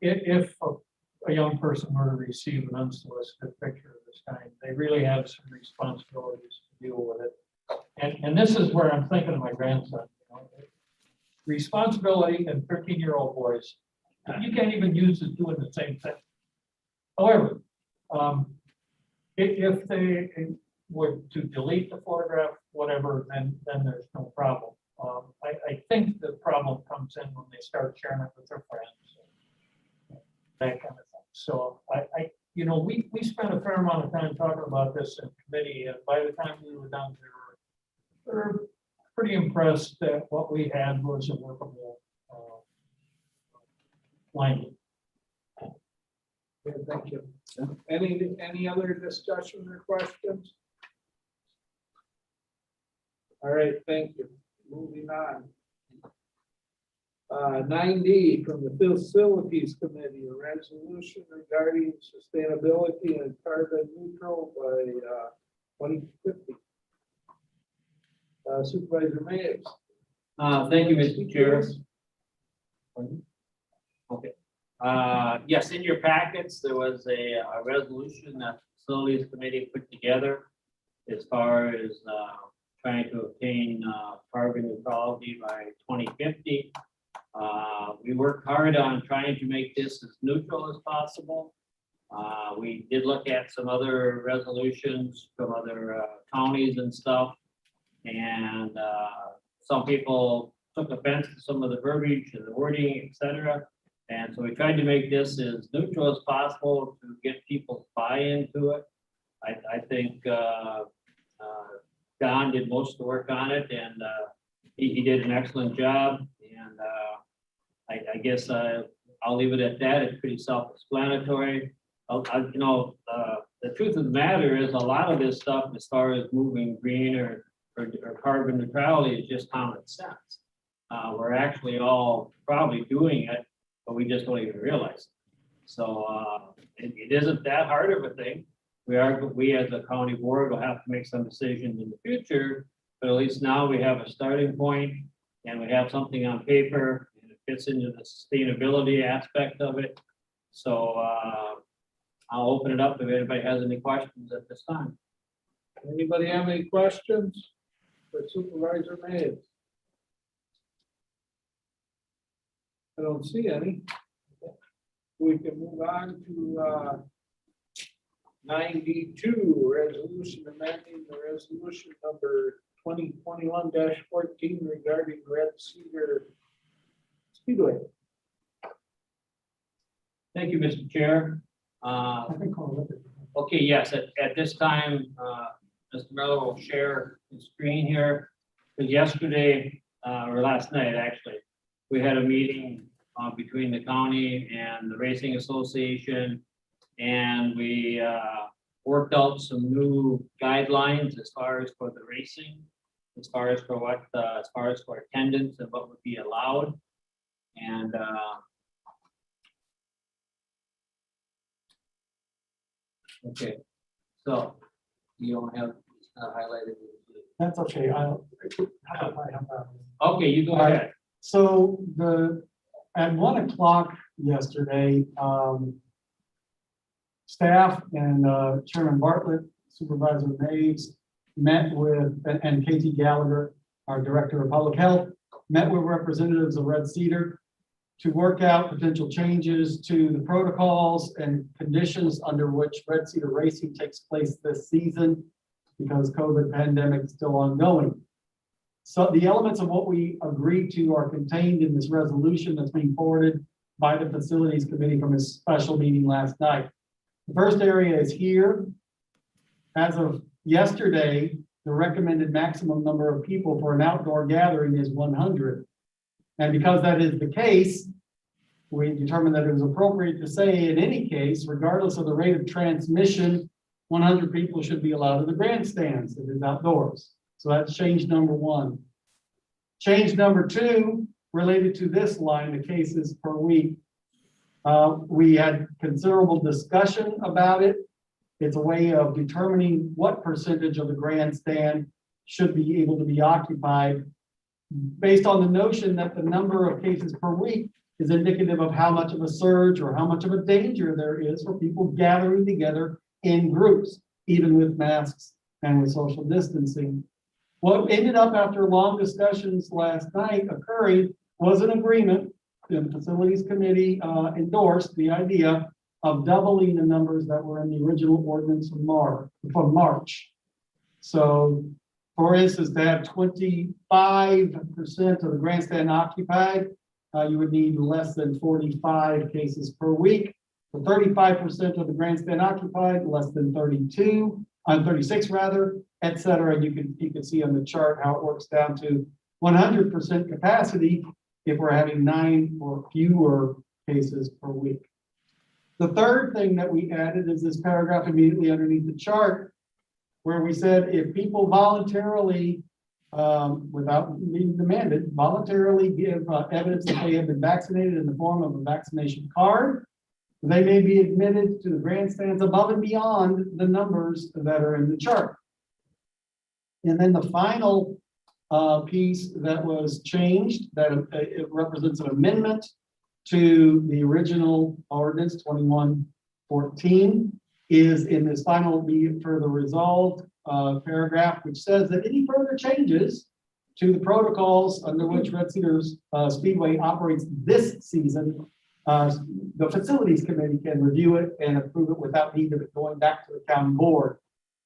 if a young person were to receive an unsolicited picture of this kind, they really have some responsibilities to deal with it. And this is where I'm thinking of my grandson. You know, responsibility in 13-year-old boys, you can't even use it doing the same thing. However, if they were to delete the photograph, whatever, then there's no problem. I think the problem comes in when they start sharing it with their friends, that kind of thing. So you know, we spent a fair amount of time talking about this in committee, and by the time we were done, we were pretty impressed that what we had was a workable language. Okay, thank you. Any other discussion or questions? All right, thank you. Moving on. 9D from the Facilities Committee, a resolution regarding sustainability and carbon neutral by 2050. Supervisor Mays. Thank you, Mr. Chair. Okay. Yes, in your packets, there was a resolution that the Facilities Committee put together as far as trying to obtain carbon neutrality by 2050. We worked hard on trying to make this as neutral as possible. We did look at some other resolutions from other counties and stuff. And some people took offense to some of the verbiage and the wording, etc. And so we tried to make this as neutral as possible to get people's buy-in to it. I think Don did most of the work on it, and he did an excellent job. And I guess I'll leave it at that. It's pretty self-explanatory. You know, the truth of the matter is a lot of this stuff, as far as moving green or carbon neutrality, is just common sense. We're actually all probably doing it, but we just don't even realize it. So it isn't that hard of a thing. We as a county board will have to make some decisions in the future, but at least now we have a starting point and we have something on paper, and it fits into the sustainability aspect of it. So I'll open it up if anybody has any questions at this time. Anybody have any questions for Supervisor Mays? I don't see any. We can move on to 92, resolution amending the resolution number 2021-14 regarding Red Cedar Speedway. Thank you, Mr. Chair. Okay, yes, at this time, Mr. Miller will share his screen here. Because yesterday, or last night actually, we had a meeting between the county and the Racing Association, and we worked out some new guidelines as far as for the racing, as far as for what, as far as for attendance and what would be allowed. And okay, so you don't have highlighted. That's okay. Okay, you go ahead. So at 1 o'clock yesterday, staff and Chairman Bartlett, Supervisor Mays met with, and KT Gallagher, our Director of Public Health, met with representatives of Red Cedar to work out potential changes to the protocols and conditions under which Red Cedar racing takes place this season, because COVID pandemic is still ongoing. So the elements of what we agreed to are contained in this resolution that's being forwarded by the Facilities Committee from a special meeting last night. The first area is here. As of yesterday, the recommended maximum number of people for an outdoor gathering is 100. And because that is the case, we determined that it was appropriate to say in any case, regardless of the rate of transmission, 100 people should be allowed in the grandstands if it's outdoors. So that's change number one. Change number two, related to this line, the cases per week. We had considerable discussion about it. It's a way of determining what percentage of the grandstand should be able to be occupied based on the notion that the number of cases per week is indicative of how much of a surge or how much of a danger there is for people gathering together in groups, even with masks and with social distancing. What ended up after long discussions last night occurring was an agreement. The Facilities Committee endorsed the idea of doubling the numbers that were in the original ordinance from March. So, for instance, to have 25% of the grandstand occupied, you would need less than 45 cases per week. For 35% of the grandstand occupied, less than 36 rather, et cetera. You can see on the chart how it works down to 100% capacity if we're having 9 or fewer cases per week. The third thing that we added is this paragraph immediately underneath the chart, where we said if people voluntarily, without being demanded, voluntarily give evidence that they have been vaccinated in the form of a vaccination card, they may be admitted to the grandstands above and beyond the numbers that are in the chart. And then the final piece that was changed, that it represents an amendment to the original ordinance 2114, is in this final be it further resolved paragraph, which says that any further changes to the protocols under which Red Cedars Speedway operates this season, the Facilities Committee can review it and approve it without need of it going back to the county board.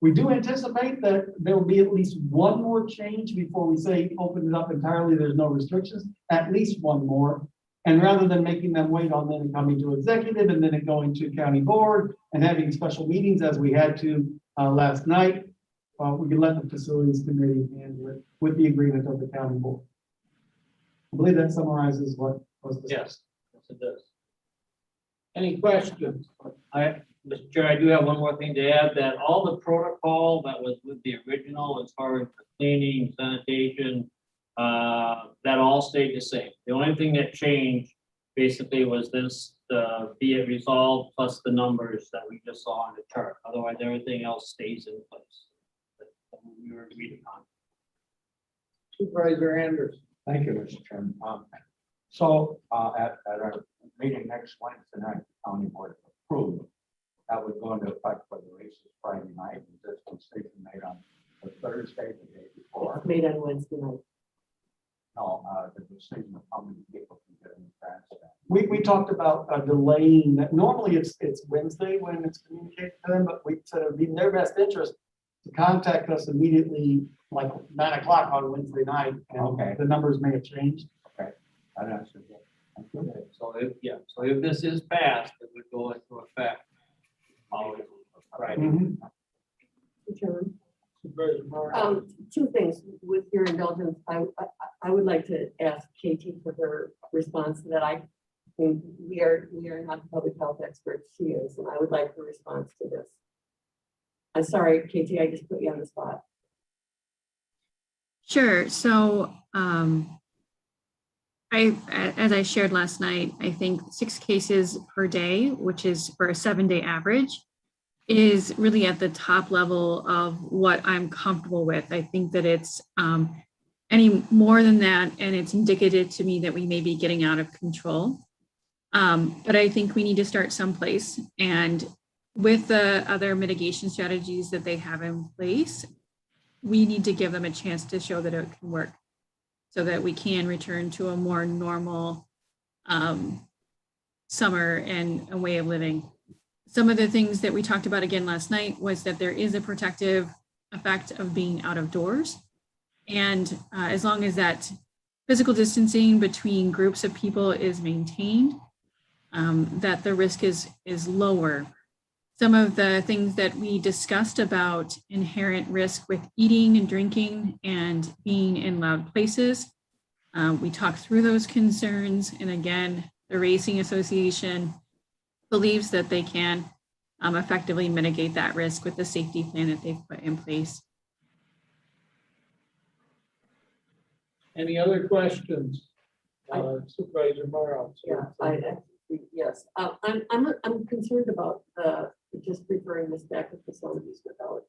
We do anticipate that there will be at least one more change before we say open it up entirely, there's no restrictions, at least one more. And rather than making them wait on then coming to executive and then it going to county board and having special meetings as we had to last night, we can let the Facilities Committee handle it with the agreement of the county board. I believe that summarizes what was discussed. Yes, it does. Any questions? Mr. Chair, I do have one more thing to add, that all the protocol that was with the original as far as the cleaning, sanitation, that all stayed the same. The only thing that changed basically was this, be it resolved plus the numbers that we just saw on the chart. Otherwise, everything else stays in place. That we were agreed upon. Supervisor Anderson. Thank you, Mr. Chairman. So at our meeting next Wednesday night, the county board approved that would go into effect for the races Friday night. And this decision made on the Thursday, the day before. It's made on Wednesday night. No, the decision of how many people can get in the grandstand. We talked about delaying that. Normally it's Wednesday when it's communicated to them, but we said it would be in their best interest to contact us immediately, like 9 o'clock on Wednesday night. And Okay. the numbers may have changed. Okay, that answers it. Thank you. Okay, so if this is passed, it would go into effect. Right. Mhm. Chairman. Supervisor Morris. Two things with your indulgence. I would like to ask Katie for her response to that. I think we are not the public health experts, she is, and I would like her response to this. I'm sorry, Katie, I just put you on the spot. Sure. So as I shared last night, I think 6 cases per day, which is for a 7-day average, is really at the top level of what I'm comfortable with. I think that it's any more than that, and it's indicative to me that we may be getting out of control. But I think we need to start someplace. And with the other mitigation strategies that they have in place, we need to give them a chance to show that it can work so that we can return to a more normal summer and a way of living. Some of the things that we talked about again last night was that there is a protective effect of being out of doors. And as long as that physical distancing between groups of people is maintained, that the risk is lower. Some of the things that we discussed about inherent risk with eating and drinking and being in loud places, we talked through those concerns. And again, the Racing Association believes that they can effectively mitigate that risk with the safety plan that they've put in place. Any other questions? Supervisor Morrow. Yeah, yes. I'm concerned about just referring this back to facilities without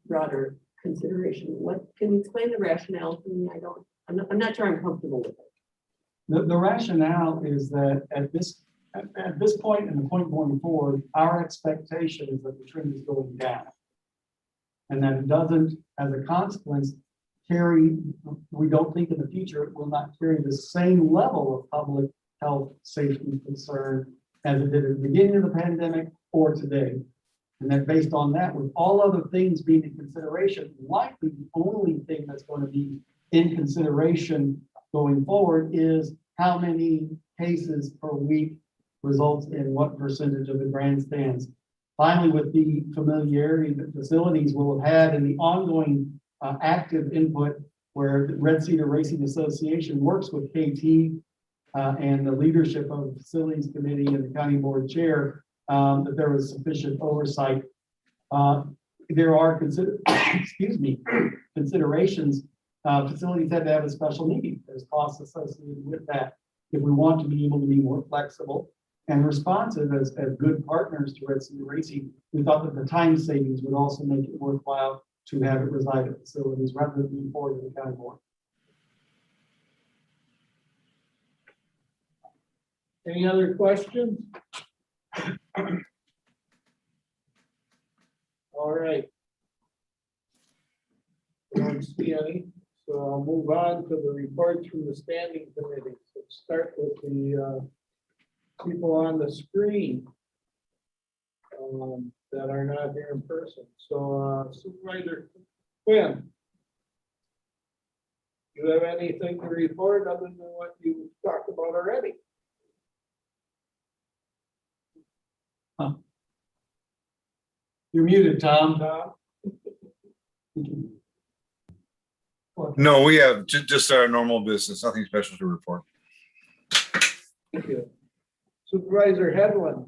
broader consideration. What can you explain the rationale to me? I'm not sure I'm comfortable with it. The rationale is that at this point and the point going forward, our expectation is that the trend is going down. And that it doesn't, as a consequence, we don't think in the future it will not carry the same level of public health safety concern as it did at the beginning of the pandemic or today. And that based on that, with all other things being in consideration, likely the only thing that's going to be in consideration going forward is how many cases per week results in what percentage of the grandstands. Finally, with the familiarity that facilities will have had in the ongoing active input where the Red Cedar Racing Association works with KT and the leadership of the facilities committee and the county board chair, that there was sufficient oversight. There are considerations. Facilities had to have a special meeting. There's costs associated with that. If we want to be able to be more flexible and responsive as good partners to Red Cedar Racing, we thought that the time savings would also make it worthwhile to have it reside at facilities rather than being forwarded to the county board. Any other questions? All right. I don't see any, so I'll move on to the reports from the standing committees. Let's start with the people on the screen that are not here in person. So Supervisor Quinn, do you have anything to report other than what you talked about already? You're muted, Tom. No, we have just our normal business, nothing special to report. Thank you. Supervisor Headland.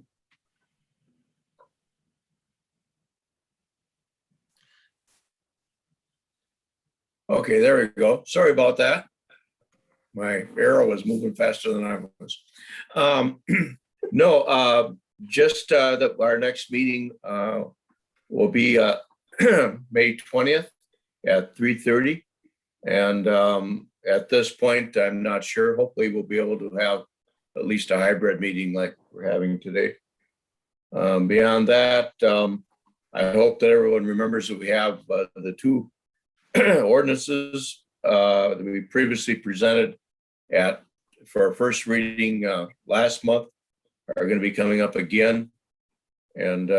Okay, there we go. Sorry about that. My arrow was moving faster than I was. No, just that our next meeting will be May 20th at 3:30. And at this point, I'm not sure. Hopefully we'll be able to have at least a hybrid meeting like we're having today. Beyond that, I hope that everyone remembers that we have the 2 ordinances that we previously presented for our first reading last month are going to be coming up again, and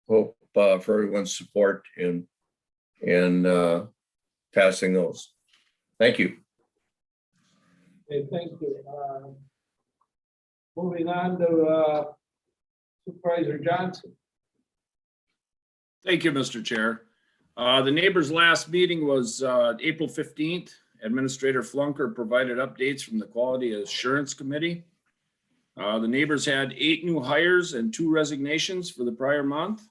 hope for everyone's support in passing those. Thank you. Okay, thank you. Moving on to Supervisor Johnson. Thank you, Mr. Chair. The neighbors' last meeting was April 15th. Administrator Flunker provided updates from the Quality Assurance Committee. The neighbors had 8 new hires and 2 resignations for the prior month.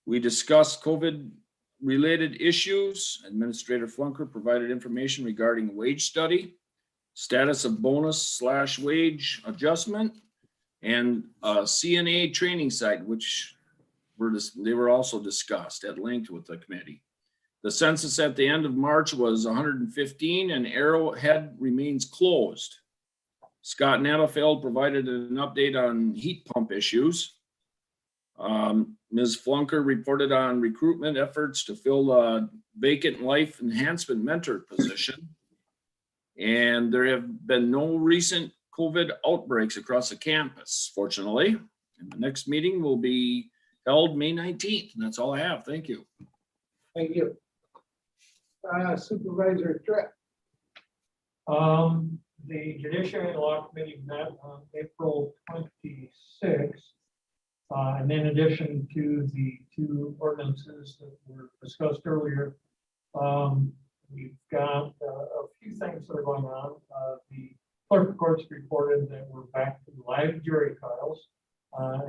We discussed COVID-related issues. Administrator Flunker provided information regarding wage study, status of bonus/wage adjustment, and CNA training site, which they were also discussed at length with the committee. The census at the end of March was 115 and Arrowhead remains closed. Scott Nabafeld provided an update on heat pump issues. Ms. Flunker reported on recruitment efforts to fill a vacant life enhancement mentor position. And there have been no recent COVID outbreaks across the campus, fortunately. And the next meeting will be held May 19th. And that's all I have. Thank you. Thank you. Supervisor Tripp. The Judiciary and Law Committee met on April 26th. And in addition to the 2 ordinances that were discussed earlier, we've got a few things that are going on. The clerk of courts reported that we're back to live jury trials.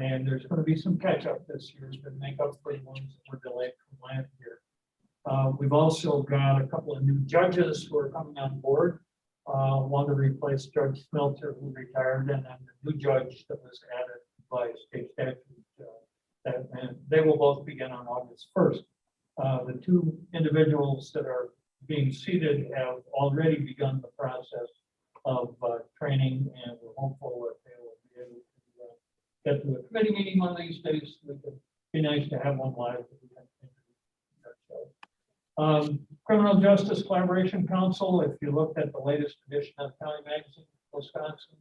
And there's going to be some catch up this year to make up for the ones that were delayed from last year. We've also got a couple of new judges who are coming on board. One to replace Judge Smelter, who retired, and then the new judge that was added by state statute. And they will both begin on August 1st. The 2 individuals that are being seated have already begun the process of training, and we're hopeful that they will be able to get to a committee meeting one of these days. It would be nice to have one live. Criminal Justice Collaboration Council, if you looked at the latest edition of County Magazine, Wisconsin,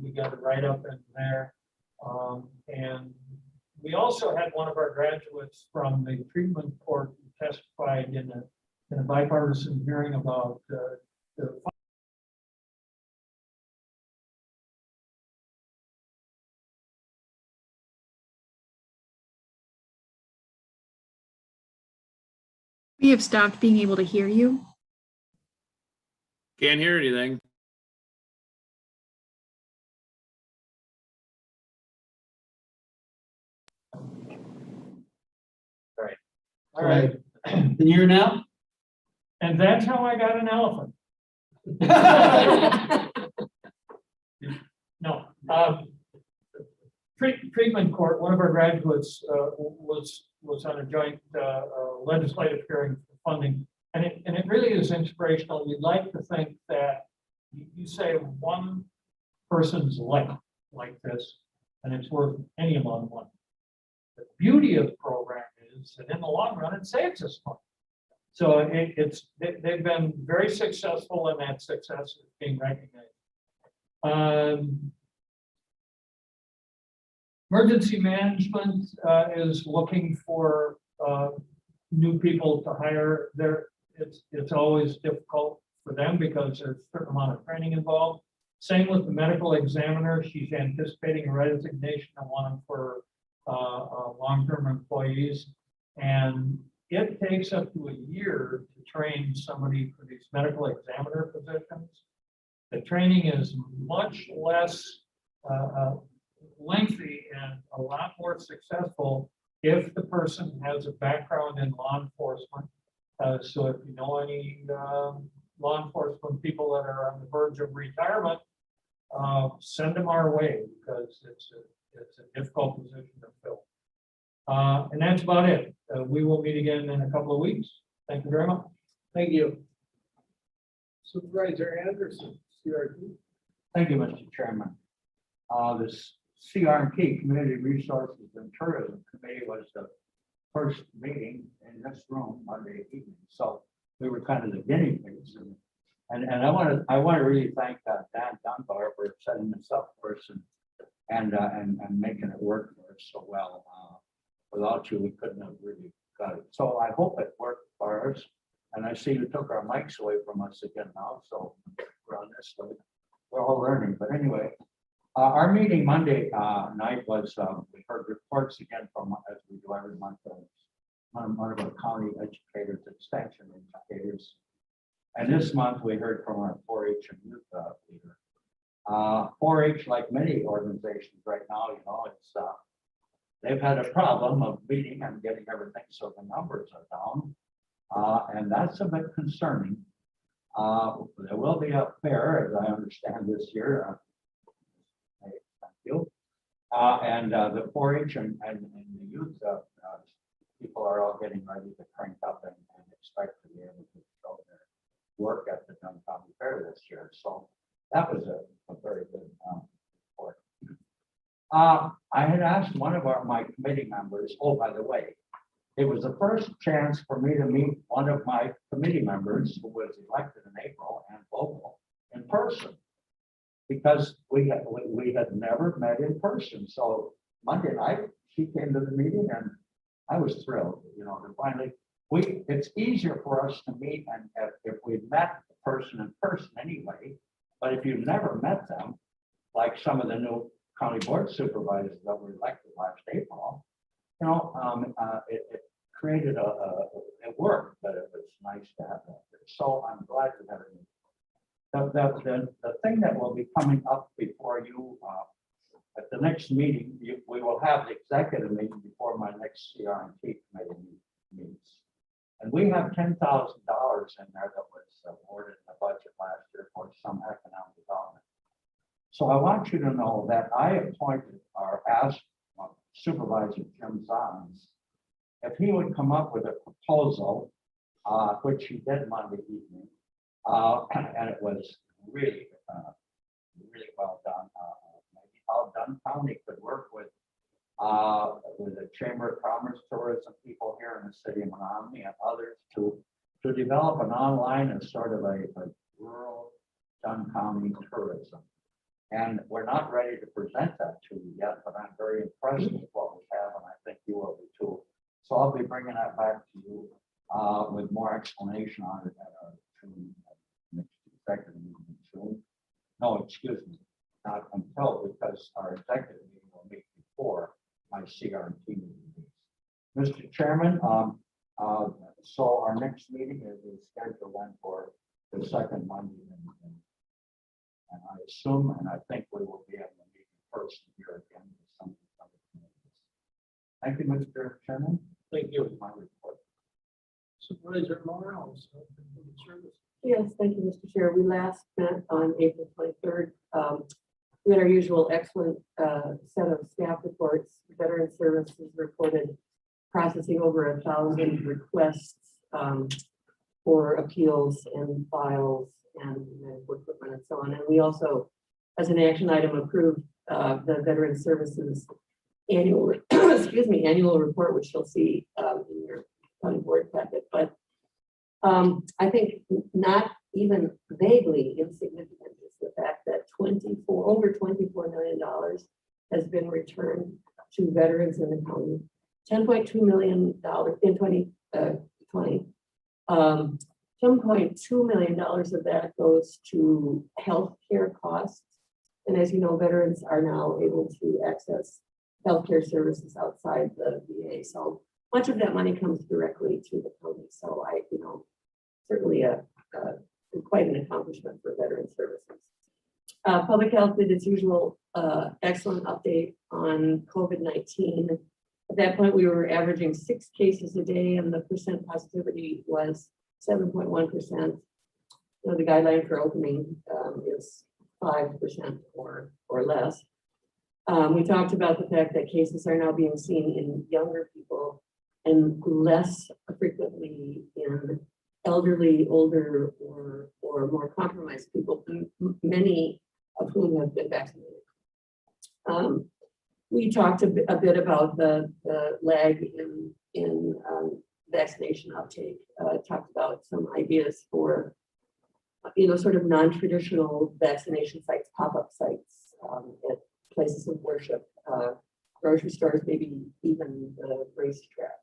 we got a write-up in there. And we also had one of our graduates from the treatment court who testified in a bipartisan hearing about the We have stopped being able to hear you. Can't hear anything. All right. Can you hear now? and that's how I got an elephant. No. Treatment court, one of our graduates was on a joint legislative hearing for funding, and it really is inspirational. We'd like to think that you save one person's life like this, and it's worth any amount of money. The beauty of the program is that in the long run, it saves us money. So they've been very successful, and that success is being recognized. Emergency management is looking for new people to hire. It's always difficult for them because there's a certain amount of training involved. Same with the medical examiner. She's anticipating a resignation of one of her long-term employees. And it takes up to a year to train somebody for these medical examiner positions. The training is much less lengthy and a lot more successful if the person has a background in law enforcement. So if you know any law enforcement people that are on the verge of retirement, send them our way, because it's a difficult position to fill. And that's about it. We will meet again in a couple of weeks. Thank you very much. Thank you. Supervisor Anderson, CRT. Thank you, Mr. Chairman. This CRT, Community Resources and Tourism Committee, was the first meeting in this room Monday evening. So we were kind of the guinea pigs. And I want to really thank Dan Dunbar for setting this up for us and making it work for us so well. Without you, we couldn't have really got it. So I hope it worked for us. And I see you took our mics away from us again now. So we're on this way. We're all learning. But anyway, our meeting Monday night was, we heard reports again from, as we do every month, one of our county educators, extension educators. And this month we heard from our 4-H and youth leader. 4-H, like many organizations right now, you know, it's, they've had a problem of meeting and getting everything, so the numbers are down. And that's a bit concerning. There will be a fair, as I understand this year. Thank you. And the 4-H and the youth people are all getting ready to crank up and expect to be able to show their work at the Dunn County Fair this year. So that was a very good report. I had asked one of my committee members, oh, by the way, it was the first chance for me to meet one of my committee members who was elected in April and local in person. Because we had never met in person. So Monday night, she came to the meeting and I was thrilled, you know, to finally, it's easier for us to meet and if we've met the person in person anyway, but if you've never met them, like some of the new county board supervisors that were elected last April, you know, it created it worked, but it was nice to have that. So I'm glad to have it. The thing that will be coming up before you at the next meeting, we will have the executive meeting before my next CRT committee meets. And we have $10,000 in there that was awarded in the budget last year for some economic development. So I want you to know that I appointed or asked Supervisor Jim Zahns if he would come up with a proposal, which he did Monday evening, and it was really, really well done. Maybe how Dunn County could work with the Chamber of Commerce, tourism people here in the city of Menominee and others to develop an online and sort of a rural Dunn County tourism. And we're not ready to present that to you yet, but I'm very impressed with what we have, and I think you will be too. So I'll be bringing that back to you with more explanation on it at our next executive meeting soon. No, excuse me, not until, because our executive meeting will meet before my CRT meeting. Mr. Chairman, so our next meeting is scheduled then for the second Monday and I assume, and I think we will be able to meet in person here again with some of the other committees. Thank you, Mr. Chairman. Thank you. My report. Supervisor Morales. Yes, thank you, Mr. Chair. We last met on April 23rd. We had our usual excellent set of staff reports. Veteran Services reported processing over 1,000 requests for appeals and files and medical equipment and so on. And we also, as an action item, approved the Veteran Services annual, annual report, which you'll see in your county board packet. But I think not even vaguely insignificant is the fact that over $24 million has been returned to veterans in the county. $10.2 million in 2020. $10.2 million of that goes to health care costs. And as you know, veterans are now able to access healthcare services outside the VA. So much of that money comes directly to the county. So certainly quite an accomplishment for Veteran Services. Public Health did its usual excellent update on COVID-19. At that point, we were averaging 6 cases a day, and the percent positivity was 7.1%. The guideline for opening is 5% or less. We talked about the fact that cases are now being seen in younger people and less frequently in elderly, older, or more compromised people, many of whom have been vaccinated. We talked a bit about the lag in vaccination uptake, talked about some ideas for, sort of non-traditional vaccination sites, pop-up sites at places of worship, grocery stores, maybe even the racetrack.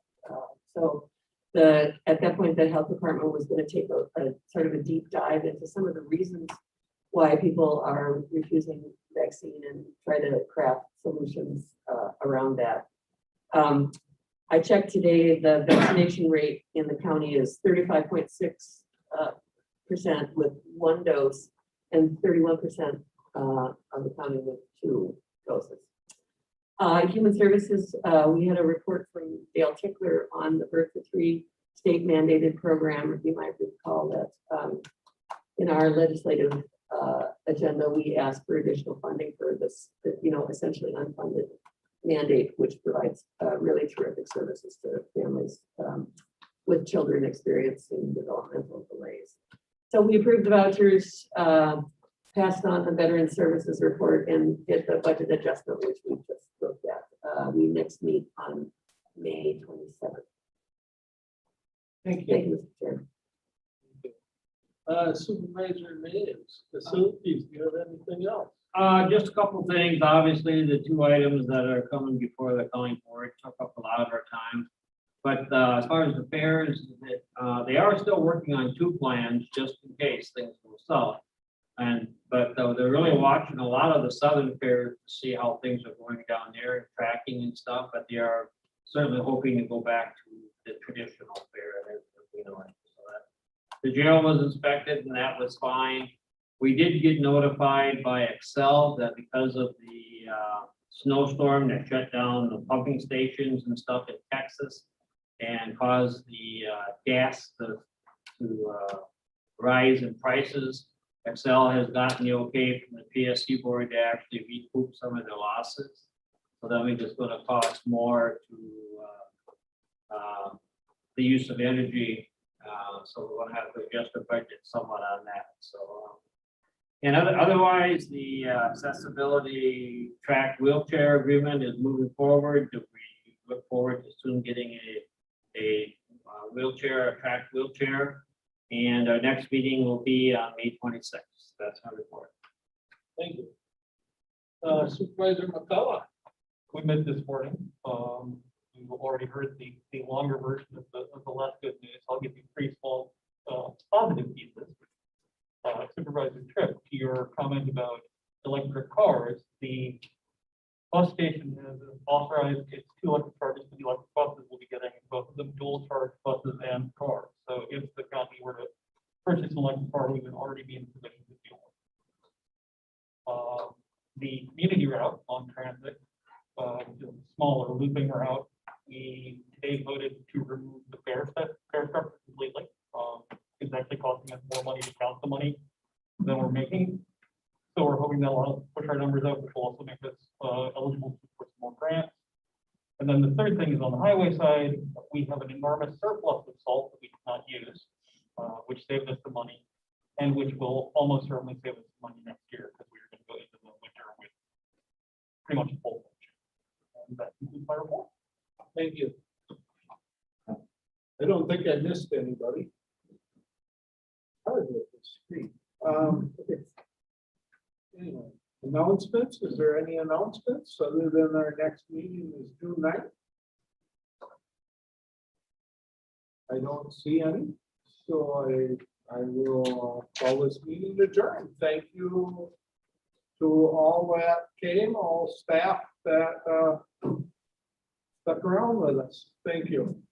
At that point, the health department was going to take a sort of a deep dive into some of the reasons why people are refusing vaccine and try to craft solutions around that. I checked today, the vaccination rate in the county is 35.6% with 1 dose and 31% of the county with 2 doses. Human Services, we had a report from Dale Tickler on the Birth to 3 state mandated program. You might recall that in our legislative agenda, we asked for additional funding for this, essentially unfunded mandate, which provides really terrific services to families with children experiencing developmental delays. So we approved the vouchers, passed on the Veteran Services report, and did the budget adjustment, which we just looked at. We next meet on May 27th. Thank Thank you, Mr. Chair. Supervisor Names, facilities, do you have anything else? Just a couple things. Obviously, the 2 items that are coming before the county board took up a lot of our time. But as far as the fairs, they are still working on 2 plans just in case things go south. But they're really watching a lot of the southern fairs to see how things are going down there and tracking and stuff. But they are certainly hoping to go back to the traditional fair. The jail was inspected and that was fine. We did get notified by Excel that because of the snowstorm that shut down the pumping stations and stuff in Texas and caused the gas to rise in prices, Excel has gotten the okay from the PSC board to actually recoup some of their losses. So that means it's going to cost more to the use of energy. So we're going to have to adjust the budget somewhat on that. So, and otherwise, the accessibility tracked wheelchair agreement is moving forward. We look forward to soon getting a tracked wheelchair. And our next meeting will be on May 26th. That's our report. Thank you. Supervisor McCullough. We met this morning. You've already heard the longer version of the less good news. I'll give you 3 small positive pieces. Supervisor Tripp, to your comment about electric cars, the bus station has authorized its 2 electric chargers for the electric buses. Will be getting both of them dual charge buses and cars. So if the county were to purchase an electric car, we would already be in a position to deal with. The community route on transit, which is a smaller looping route, we today voted to remove the fare structure completely. It's actually costing us more money to count the money than we're making. So we're hoping that'll push our numbers up, which will also make us eligible for some more grants. And then the third thing is on the highway side, we have an enormous surplus of salt that we cannot use, which saved us the money, and which will almost certainly save us money next year because we're going to go into the winter with pretty much a full budget. And that concludes my report. Thank you. I don't think I missed anybody. Hard with this screen. Anyway, announcements. Is there any announcements other than our next meeting is June 9th? I don't see any. So I will call this meeting adjourned. Thank you to all that came, all staff that stuck around with us. Thank you.